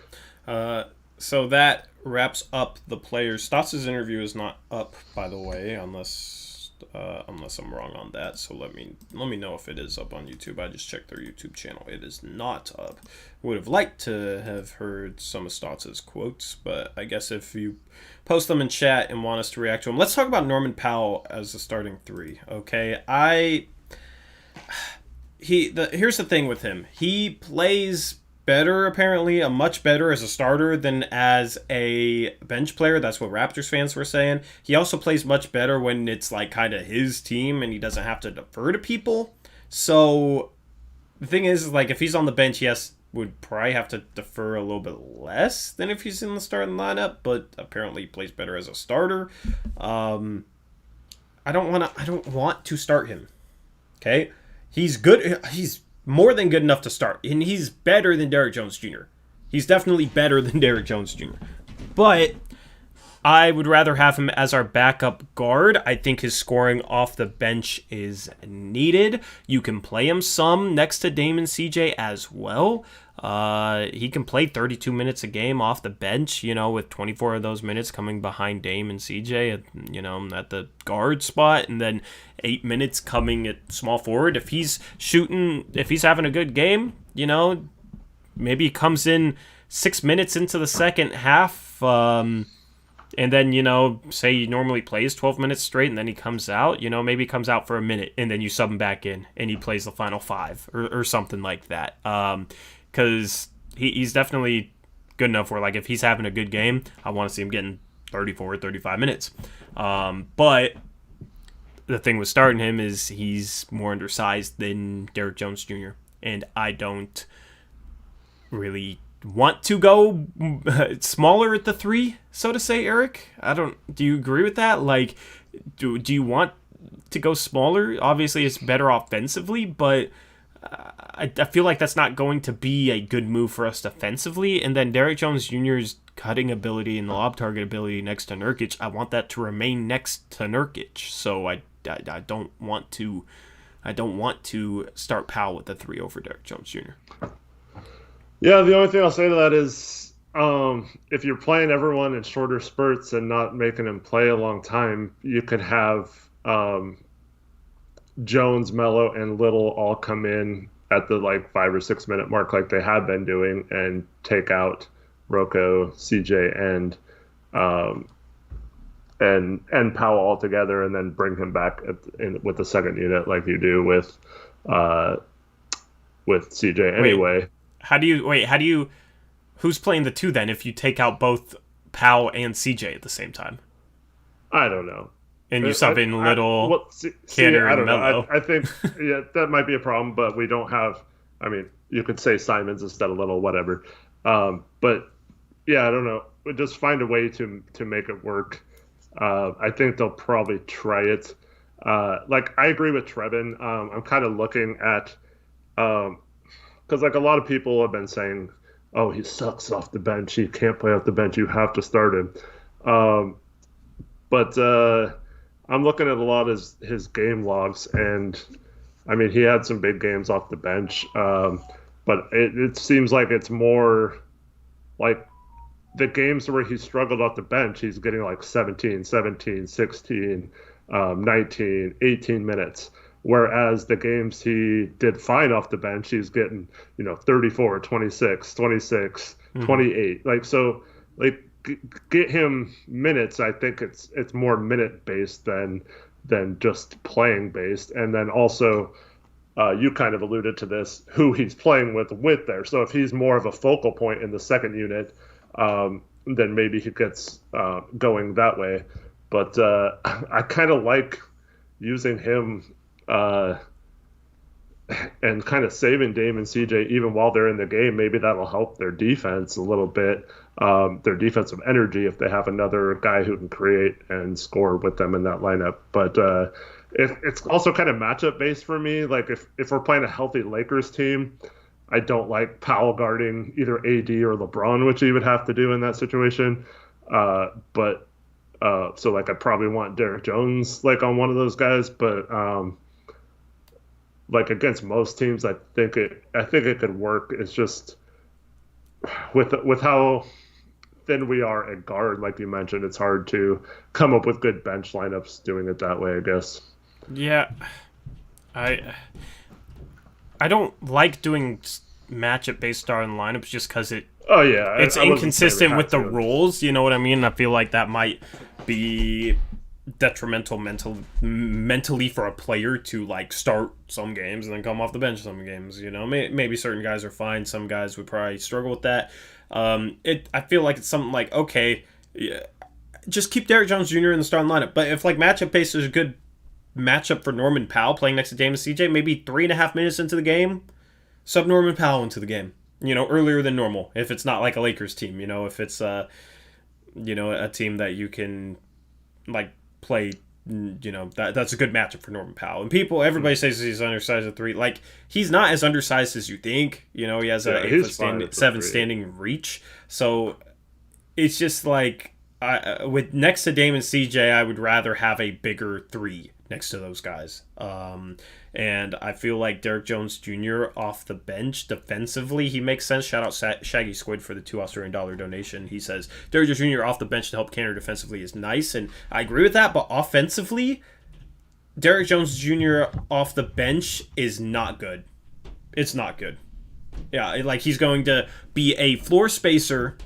So that wraps up the players. Stotts' interview is not up, by the way, unless I'm wrong on that. So let me know if it is up on YouTube. I just checked their YouTube channel. It is not up. Would have liked to have heard some of Stotts' quotes, but I guess if you post them in chat and want us to react to them, let's talk about Norman Powell as the starting 3. Okay, here's the thing with him. He plays better, apparently, much better as a starter than as a bench player. That's what Raptors fans were saying. He also plays much better when it's like kind of his team and he doesn't have to defer to people. So the thing is, like, if he's on the bench, would probably have to defer a little bit less than if he's in the starting lineup, but apparently he plays better as a starter. I don't want to start him. Okay? He's good. He's more than good enough to start. And he's better than Derrick Jones Jr. He's definitely better than Derrick Jones Jr. But I would rather have him as our backup guard. I think his scoring off the bench is needed. You can play him some next to Damon CJ as well. He can play 32 minutes a game off the bench, with 24 of those minutes coming behind Dame and CJ at the guard spot, and then 8 minutes coming at small forward. If he's having a good game, maybe he comes in 6 minutes into the second half, and then, say he normally plays 12 minutes straight and then he comes out, maybe he comes out for a minute and then you sub him back in and he plays the final 5 or something like that. Because he's definitely good enough where, if he's having a good game, I want to see him getting 34 or 35 minutes. But the thing with starting him is he's more undersized than Derrick Jones Jr. And I don't really want to go smaller at the 3, so to say, Eric. Do you agree with that? Do you want to go smaller? Obviously, it's better offensively, but I feel like that's not going to be a good move for us defensively. And then Derrick Jones Jr.'s cutting ability and the lob target ability next to Nurkic, I want that to remain next to Nurkic. So I don't want to start Powell with the 3 over Derrick Jones Jr. Yeah, the only thing I'll say to that is if you're playing everyone in shorter spurts and not making them play a long time, you could have Jones, Melo, and Little all come in at the 5 or 6 minute mark like they have been doing and take out Rocco, CJ, and Powell all together, and then bring him back with the second unit like you do with CJ anyway. Who's playing the 2 then if you take out both Powell and CJ at the same time? I don't know. And you sub in Little, Canner, and Melo. I think that might be a problem, but we don't have. I mean, you could say Simons instead of Little, whatever. But yeah, I don't know. We'll just find a way to make it work. I think they'll probably try it. I agree with Trevin. I'm kind of looking at because a lot of people have been saying, "Oh, he sucks off the bench. He can't play off the bench. You have to start him." But I'm looking at a lot of his game logs, and I mean, he had some big games off the bench, but it seems like it's more like the games where he struggled off the bench, he's getting 17, 16, 19, 18 minutes. Whereas the games he did fine off the bench, he's getting, 34, 26, 26, 28. Get him minutes. I think it's more minute based than just playing based. And then also, you kind of alluded to this, who he's playing with there. So if he's more of a focal point in the second unit, then maybe he gets going that way. But I kind of like using him and kind of saving Dame and CJ even while they're in the game. Maybe that'll help their defense a little bit, their defensive energy, if they have another guy who can create and score with them in that lineup. But it's also kind of matchup based for me. If we're playing a healthy Lakers team, I don't like Powell guarding either AD or LeBron, which he would have to do in that situation. So I'd probably want Derrick Jones on one of those guys, but against most teams, I think it could work. It's just with how thin we are at guard, like you mentioned, it's hard to come up with good bench lineups doing it that way, I guess. Yeah, I don't like doing matchup based starting lineups just because it's inconsistent with the rules. You know what I mean? I feel like that might be detrimental mentally for a player to start some games and then come off the bench some games. Maybe certain guys are fine. Some guys would probably struggle with that. I feel like it's something okay, yeah, just keep Derrick Jones Jr. in the starting lineup. But if matchup based is a good matchup for Norman Powell playing next to Dame and CJ, maybe 3.5 minutes into the game, sub Norman Powell into the game. Earlier than normal. If it's not a Lakers team, if it's a team that you can play that's a good matchup for Norman Powell. And everybody says he's undersized at 3. Like, he's not as undersized as you think. He has a 8'7" standing reach. So it's just like, with next to Dame and CJ, I would rather have a bigger 3 next to those guys. And I feel like Derrick Jones Jr. off the bench defensively, he makes sense. Shout out Shaggy Squid for the $2 Australian donation. He says Derrick Jones Jr. off the bench to help Canner defensively is nice, and I agree with that. But offensively, Derrick Jones Jr. off the bench is not good. It's not good. Yeah, like, he's going to be a floor spacer,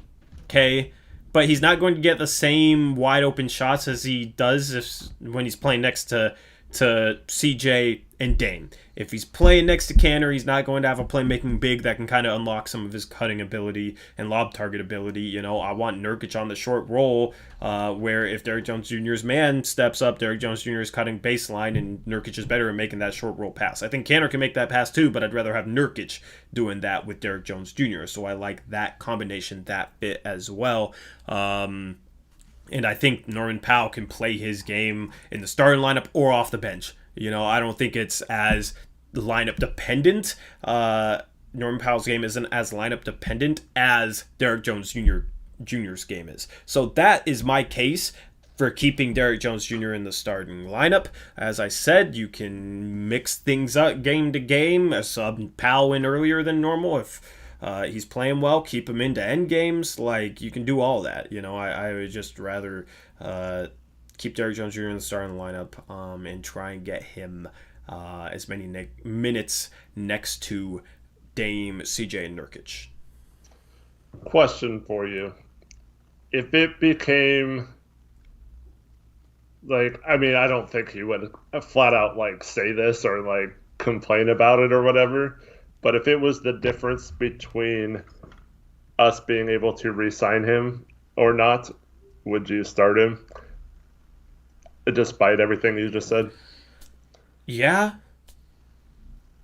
okay, but he's not going to get the same wide open shots as he does when he's playing next to CJ and Dame. If he's playing next to Canner, he's not going to have a playmaking big that can kind of unlock some of his cutting ability and lob target ability. I want Nurkic on the short roll, where if Derrick Jones Jr.'s man steps up, Derrick Jones Jr. is cutting baseline, and Nurkic is better at making that short roll pass. I think Canner can make that pass too, but I'd rather have Nurkic doing that with Derrick Jones Jr. So I like that combination, that fit as well. And I think Norman Powell can play his game in the starting lineup or off the bench. I don't think it's as lineup dependent. Norman Powell's game isn't as lineup dependent as Derrick Jones Jr.'s game is. So that is my case for keeping Derrick Jones Jr. in the starting lineup. As I said, you can mix things up game to game. Sub Powell in earlier than normal if he's playing well, keep him into end games. Like, you can do all that. I would just rather keep Derrick Jones Jr. in the starting lineup and try and get him as many minutes next to Dame, CJ, and Nurkic. Question for you. If it became, like, I don't think he would flat out, like, say this or, like, complain about it or whatever. But if it was the difference between us being able to re-sign him or not, would you start him? Despite everything you just said? Yeah.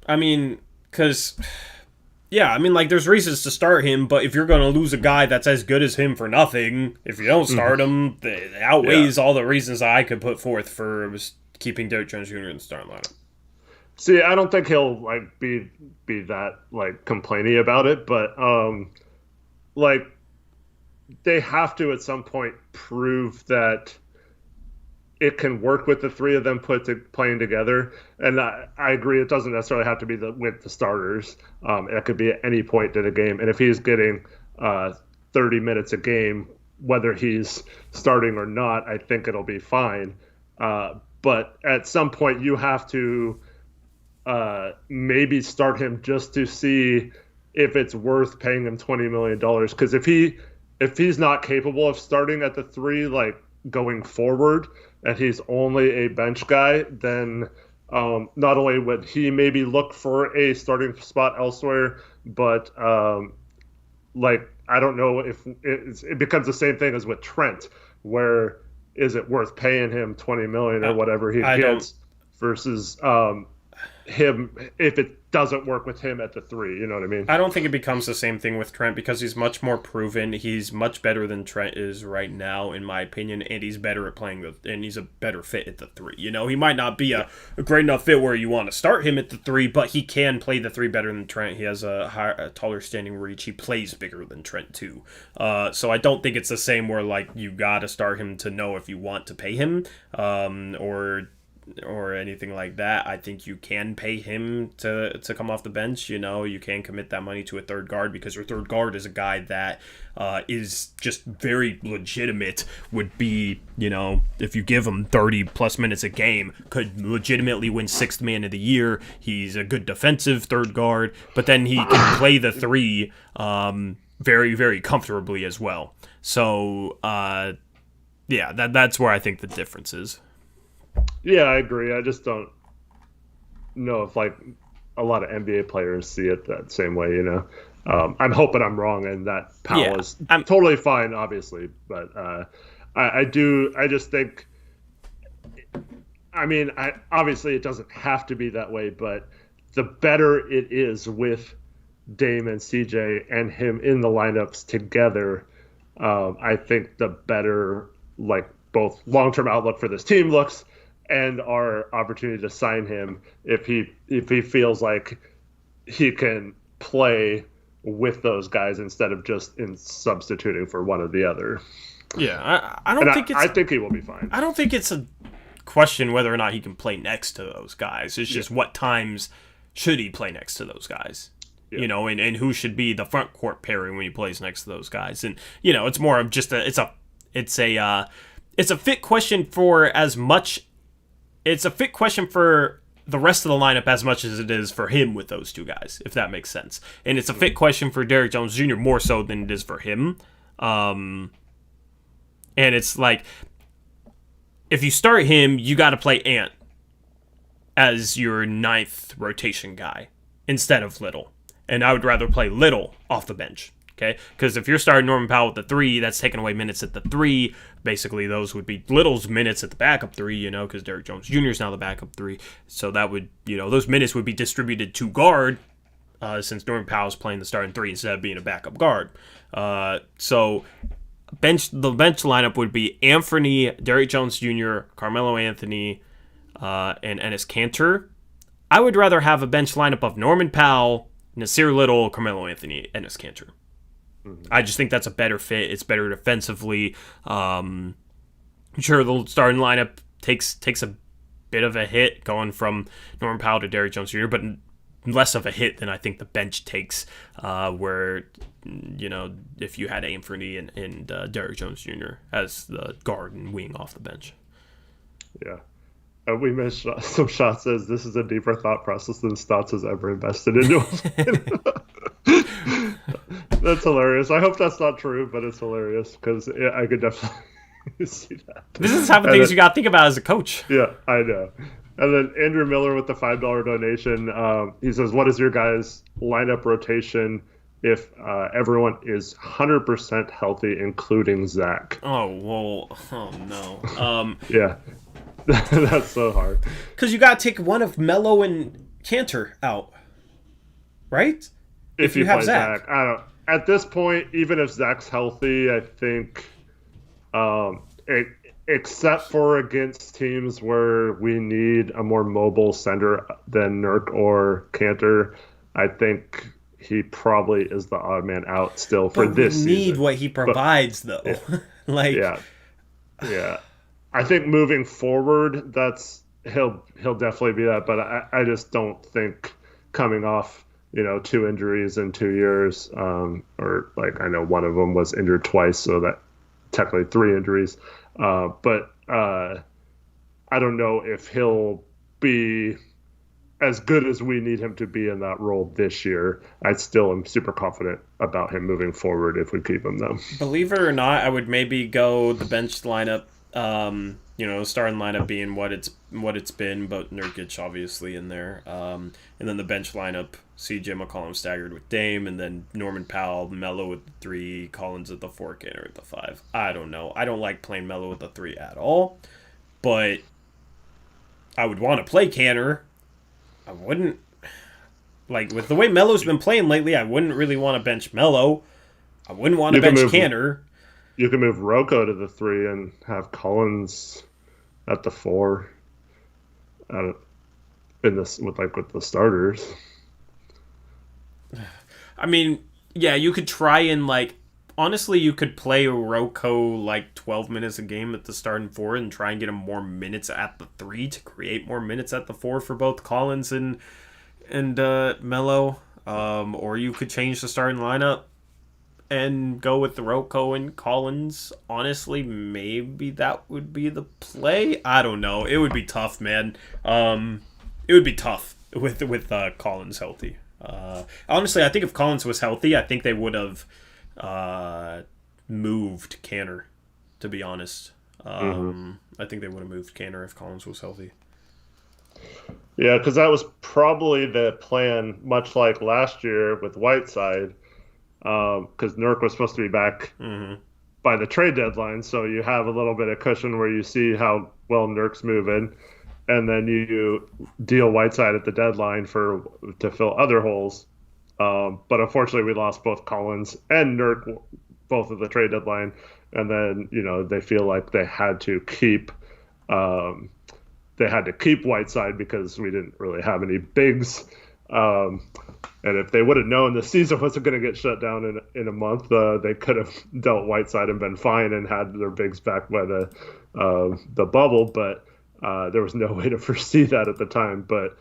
Because, there's reasons to start him, but if you're going to lose a guy that's as good as him for nothing, if you don't start him, it outweighs all the reasons that I could put forth for keeping Derrick Jones Jr. in the starting lineup. See, I don't think he'll like be that like complaining about it, but like they have to at some point prove that it can work with the 3 of them playing together. And I agree, it doesn't necessarily have to be with the starters. It could be at any point in the game. And if he's getting 30 minutes a game, whether he's starting or not, I think it'll be fine. But at some point, you have to maybe start him just to see if it's worth paying him $20 million. Because if he's not capable of starting at the 3, like going forward, and he's only a bench guy, then not only would he maybe look for a starting spot elsewhere, but like, I don't know if it becomes the same thing as with Trent, where is it worth paying him $20 million or whatever he gets versus him if it doesn't work with him at the 3, you know what I mean? I don't think it becomes the same thing with Trent because he's much more proven. He's much better than Trent is right now, in my opinion, and he's better at playing and he's a better fit at the 3. He might not be a great enough fit where you want to start him at the 3, but he can play the 3 better than Trent. He has a taller standing reach. He plays bigger than Trent too. So I don't think it's the same where like you got to start him to know if you want to pay him or anything like that. I think you can pay him to come off the bench. You can commit that money to a third guard because your third guard is a guy that is just very legitimate, would be, if you give him 30 plus minutes a game, could legitimately win 6th man of the year. He's a good defensive third guard, but then he can play the 3 very, very comfortably as well. So, that's where I think the difference is. Yeah, I agree. I just don't know if like a lot of NBA players see it that same way, I'm hoping I'm wrong and that Powell is totally fine, obviously. But I just think, obviously it doesn't have to be that way, but the better it is with Dame and CJ and him in the lineups together, I think the better, like, both long-term outlook for this team looks, and our opportunity to sign him if he feels like he can play with those guys instead of just in substituting for one or the other. Yeah, I And don't think it's I think he will be fine. I don't think it's a question whether or not he can play next to those guys. It's just what times should he play next to those guys. Yeah. You know, and who should be the front court pairing when he plays next to those guys. And you know, it's more of just it's a fit question for as much. It's a fit question for the rest of the lineup as much as it is for him with those two guys, if that makes sense. And it's a fit question for Derrick Jones Jr. more so than it is for him. And it's like, if you start him, you got to play Ant as your ninth rotation guy instead of Little. And I would rather play Little off the bench. Okay, because if you're starting Norman Powell at the 3, that's taking away minutes at the 3. Basically, those would be Little's minutes at the backup 3, you know, because Derrick Jones Jr. is now the backup 3. So that would, you know, those minutes would be distributed to guard since Norman Powell's playing the starting 3 instead of being a backup guard. So the bench lineup would be Anthony, Derrick Jones Jr., Carmelo Anthony, and Enes Kanter. I would rather have a bench lineup of Norman Powell, Nasir Little, Carmelo Anthony, Enes Kanter. I just think that's a better fit. It's better defensively. Sure, the starting lineup takes a bit of a hit going from Norman Powell to Derrick Jones Jr., but less of a hit than I think the bench takes, where, you know, if you had Anthony and Derrick Jones Jr. as the guard and wing off the bench. Yeah. We missed some shots as this is a deeper thought process than Stotts has ever invested into. That's hilarious. I hope that's not true, but it's hilarious because I could definitely see that. This is the type of things you got to think about as a coach. Yeah, I know. And then Andrew Miller with the $5 donation. He says, "What is your guys' lineup rotation if everyone is 100% healthy, including Zach?" Oh well. Oh no. Yeah. That's so hard. Because you got to take one of Melo and Cantor out, right? If you have Zach. I don't. At this point, even if Zach's healthy, I think, except for against teams where we need a more mobile center than Nurk or Cantor, I think he probably is the odd man out still for this season. We need what he provides, though. Yeah. Yeah. I think moving forward, he'll definitely be that, but I just don't think coming off, you know, 2 injuries in 2 years, or like I know one of them was injured twice, so that technically 3 injuries. But I don't know if he'll be as good as we need him to be in that role this year. I still am super confident about him moving forward if we keep him, though. Believe it or not, I would maybe go the bench lineup. You know, starting lineup being what it's been, but Nurkic obviously in there. And then the bench lineup, CJ McCollum staggered with Dame, and then Norman Powell, Melo with the 3, Collins at the 4, Kanter at the 5. I don't know. I don't like playing Melo with the 3 at all, but I would want to play Kanter. I wouldn't, like, with the way Melo's been playing lately, I wouldn't really want to bench Melo. I wouldn't want to bench Kanter. You can move Rocco to the 3 and have Collins at the 4. In this with the starters. I mean, yeah, you could try and honestly, you could play Rocco 12 minutes a game at the starting 4 and try and get him more minutes at the 3 to create more minutes at the 4 for both Collins and Melo. Or you could change the starting lineup and go with the Rocco and Collins. Honestly, maybe that would be the play. I don't know. It would be tough, man. It would be tough with Collins healthy. Honestly, I think if Collins was healthy, I think they would have moved Kanter, to be honest. I think they would have moved Kanter if Collins was healthy. Yeah, because that was probably the plan, much like last year with Whiteside. Because Nurk was supposed to be back by the trade deadline, so you have a little bit of cushion where you see how well Nurk's moving, and then you deal Whiteside at the deadline to fill other holes. But unfortunately, we lost both Collins and Nurk both at the trade deadline, and then they feel like they had to keep they had to keep Whiteside because we didn't really have any bigs. And if they would have known the season wasn't going to get shut down in a month, they could have dealt Whiteside and been fine and had their bigs back by the bubble. But there was no way to foresee that at the time. But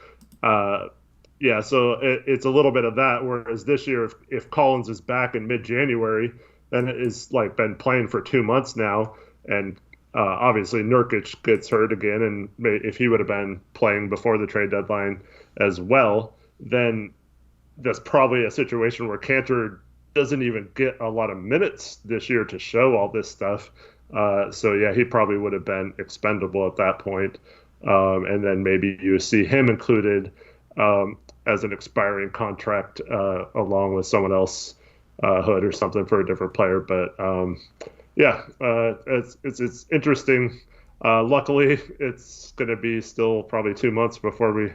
yeah, so it's a little bit of that. Whereas this year, if Collins is back in mid-January, then it is like been playing for 2 months now, and obviously Nurkic gets hurt again, and if he would have been playing before the trade deadline as well, then that's probably a situation where Cantor doesn't even get a lot of minutes this year to show all this stuff. So yeah, he probably would have been expendable at that point. And then maybe you see him included as an expiring contract along with someone else, Hood or something, for a different player. But yeah, it's interesting. Luckily, it's going to be still probably 2 months before we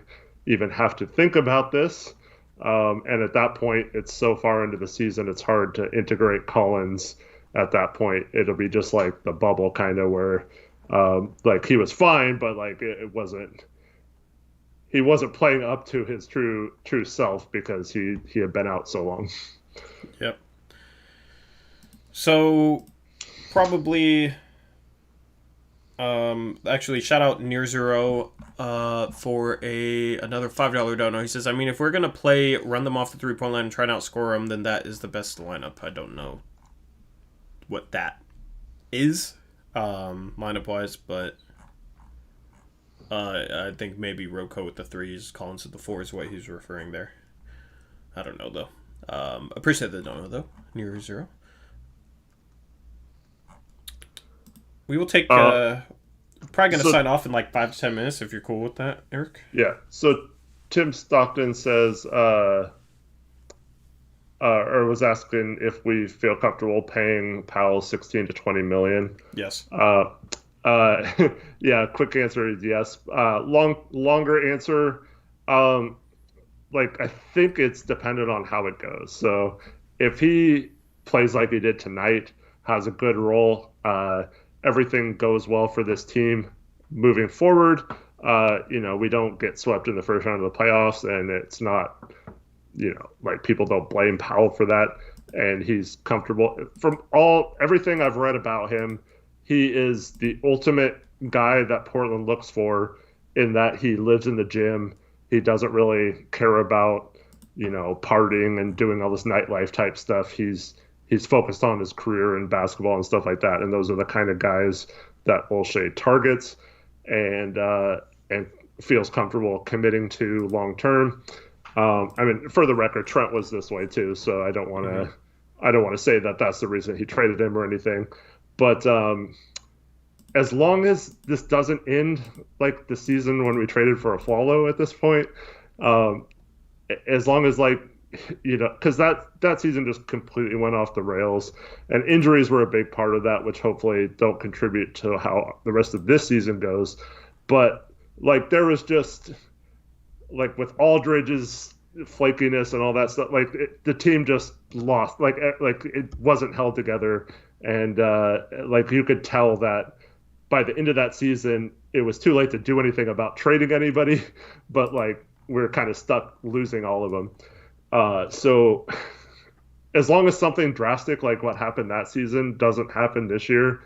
even have to think about this. And at that point, it's so far into the season, it's hard to integrate Collins at that point. It'll be just like the bubble kind of where like he was fine, but like it wasn't, he wasn't playing up to his true self because he had been out so long. Yep. So probably actually shout out Near Zero for another $5 dono. He says, I mean, if we're gonna run them off the 3-point line and try and outscore them, then that is the best lineup. I don't know what that is lineup wise, but I think maybe Rocco with the 3s, Collins with the 4 is what he's referring there. I don't know though. Appreciate the dono though. Near Zero. We will take probably going to sign off in like 5 to 10 minutes if you're cool with that, Eric. Yeah. So Tim Stockton says, or was asking if we feel comfortable paying Powell 16 to 20 million. Yes. Yeah. Quick answer is yes. Longer answer. Like I think it's dependent on how it goes. So if he plays like he did tonight, has a good role, everything goes well for this team moving forward. We don't get swept in the first round of the playoffs, and it's not, like people don't blame Powell for that. And he's comfortable. From everything I've read about him, he is the ultimate guy that Portland looks for in that he lives in the gym. He doesn't really care about, partying and doing all this nightlife type stuff. He's focused on his career in basketball and stuff like that. And those are the kind of guys that Olshey targets and feels comfortable committing to long term. I mean, for the record, Trent was this way too, so I don't want to say that that's the reason he traded him or anything. But as long as this doesn't end like the season when we traded for a Afflalo at this point, as long as because that season just completely went off the rails, and injuries were a big part of that, which hopefully don't contribute to how the rest of this season goes. But there was just with Aldridge's flakiness and all that stuff, the team just lost, it wasn't held together, and you could tell that by the end of that season it was too late to do anything about trading anybody, but we're kind of stuck losing all of them. So as long as something drastic like what happened that season doesn't happen this year,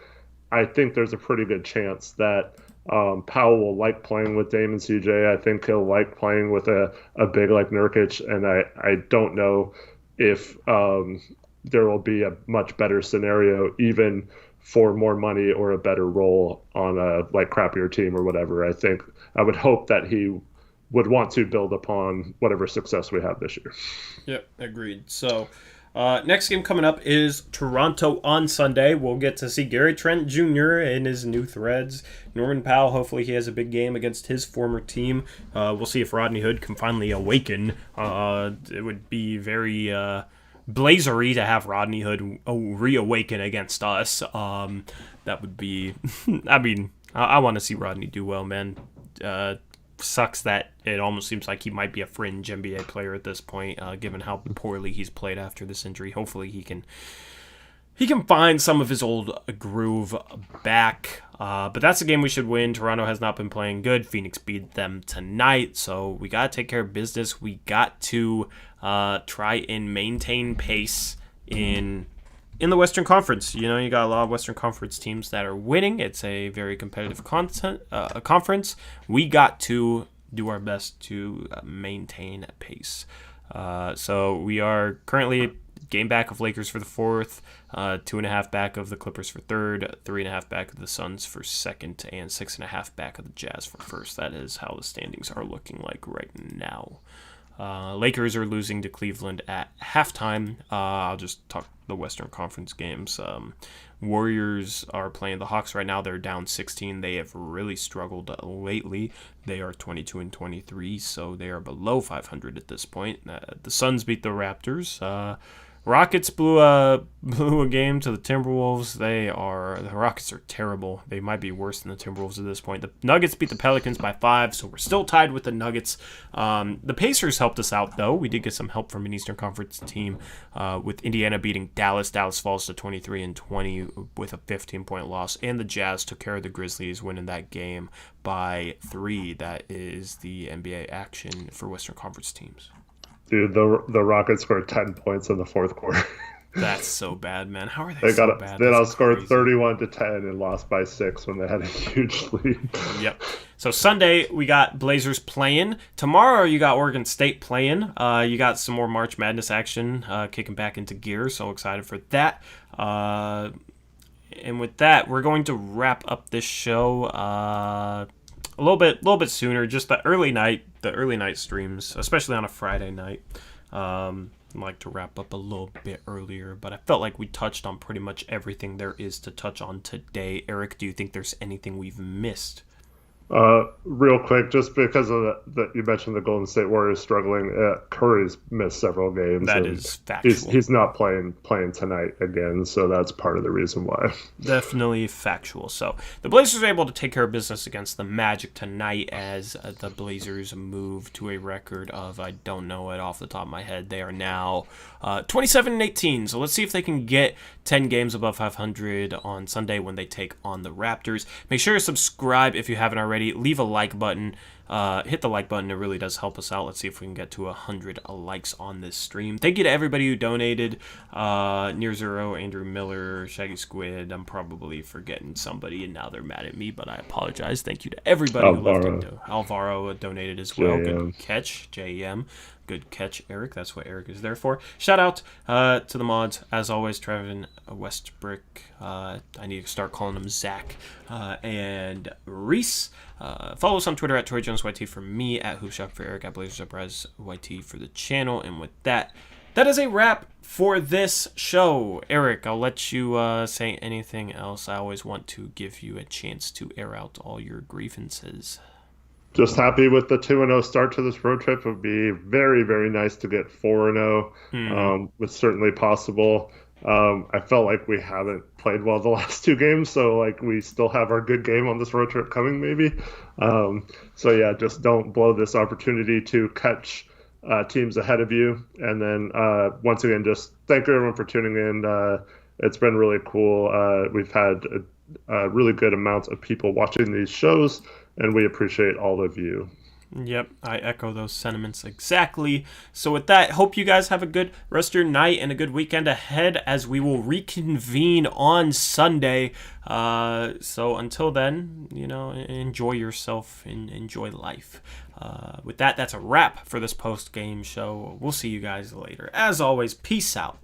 I think there's a pretty good chance that Powell will like playing with Dame and CJ. I think he'll like playing with a big like Nurkic, and I don't know if there will be a much better scenario even for more money or a better role on a crappier team or whatever. I would hope that he would want to build upon whatever success we have this year. Yep, agreed. So next game coming up is Toronto on Sunday. We'll get to see Gary Trent Jr. in his new threads. Norman Powell, hopefully he has a big game against his former team. We'll see if Rodney Hood can finally awaken. It would be very blazery to have Rodney Hood reawaken against us. That would be... I mean, I want to see Rodney do well, man. Sucks that it almost seems like he might be a fringe NBA player at this point, given how poorly he's played after this injury. Hopefully he can find some of his old groove back. But that's a game we should win. Toronto has not been playing good. Phoenix beat them tonight, so we got to take care of business. We got to try and maintain pace in the Western Conference. You got a lot of Western Conference teams that are winning. It's a very competitive conference. We got to do our best to maintain pace. So we are currently game back of Lakers for the fourth, 2.5 back of the Clippers for third, 3.5 back of the Suns for second, and 6.5 back of the Jazz for first. That is how the standings are looking like right now. Lakers are losing to Cleveland at halftime. I'll just talk the Western Conference games. Warriors are playing the Hawks right now. They're down 16. They have really struggled lately. They are 22-23, so they are below 500 at this point. The Suns beat the Raptors. Rockets blew a game to the Timberwolves. The Rockets are terrible. They might be worse than the Timberwolves at this point. The Nuggets beat the Pelicans by 5, so we're still tied with the Nuggets. The Pacers helped us out, though. We did get some help from an Eastern Conference team with Indiana beating Dallas. Dallas falls to 23-20 with a 15-point loss, and the Jazz took care of the Grizzlies, winning that game by 3. That is the NBA action for Western Conference teams. Dude, the Rockets scored 10 points in the fourth quarter. That's so bad, man. How are they They so bad? They outscored 31-10 and lost by 6 when they had a huge lead. Yep. So Sunday, we got Blazers playing. Tomorrow, you got Oregon State playing. You got some more March Madness action kicking back into gear. So excited for that. And with that, we're going to wrap up this show a little bit sooner. Just the early night streams, especially on a Friday night. I'd like to wrap up a little bit earlier, but I felt like we touched on pretty much everything there is to touch on today. Eric, do you think there's anything we've missed? Real quick, just because of that, you mentioned the Golden State Warriors struggling. Curry's missed several games. That is factual. He's not playing tonight again, so that's part of the reason why. Definitely factual. So the Blazers are able to take care of business against the Magic tonight as the Blazers move to a record of, I don't know it off the top of my head, they are now 27-18. So let's see if they can get 10 games above 500 on Sunday when they take on the Raptors. Make sure to subscribe if you haven't already. Leave a like button. Hit the like button. It really does help us out. Let's see if we can get to 100 likes on this stream. Thank you to everybody who donated. Near Zero, Andrew Miller, Shaggy Squid. I'm probably forgetting somebody, and now they're mad at me, but I apologize. Thank you to everybody who left it. Alvaro donated as well. Good catch, JM. Good catch, Eric. That's what Eric is there for. Shout out to the mods. As always, Trevin Westbrick. I need to start calling him Zach. And Reese. Follow us on Twitter at TroyJonesYT for me, at Hoopshop for Eric, at Blazers Uprise YT for the channel. And with that, that is a wrap for this show. Eric, I'll let you say anything else. I always want to give you a chance to air out all your grievances. Just happy with the 2-0 start to this road trip. It would be very, very nice to get 4-0. It's certainly possible. I felt like we haven't played well the last 2 games, so like we still have our good game on this road trip coming maybe. So yeah, just don't blow this opportunity to catch teams ahead of you. And then once again, just thank everyone for tuning in. It's been really cool. We've had a really good amount of people watching these shows, and we appreciate all of you. Yep, I echo those sentiments exactly. So with that, hope you guys have a good rest of your night and a good weekend ahead as we will reconvene on Sunday. So until then, enjoy yourself and enjoy life. With that, that's a wrap for this post-game show. We'll see you guys later. As always, peace out.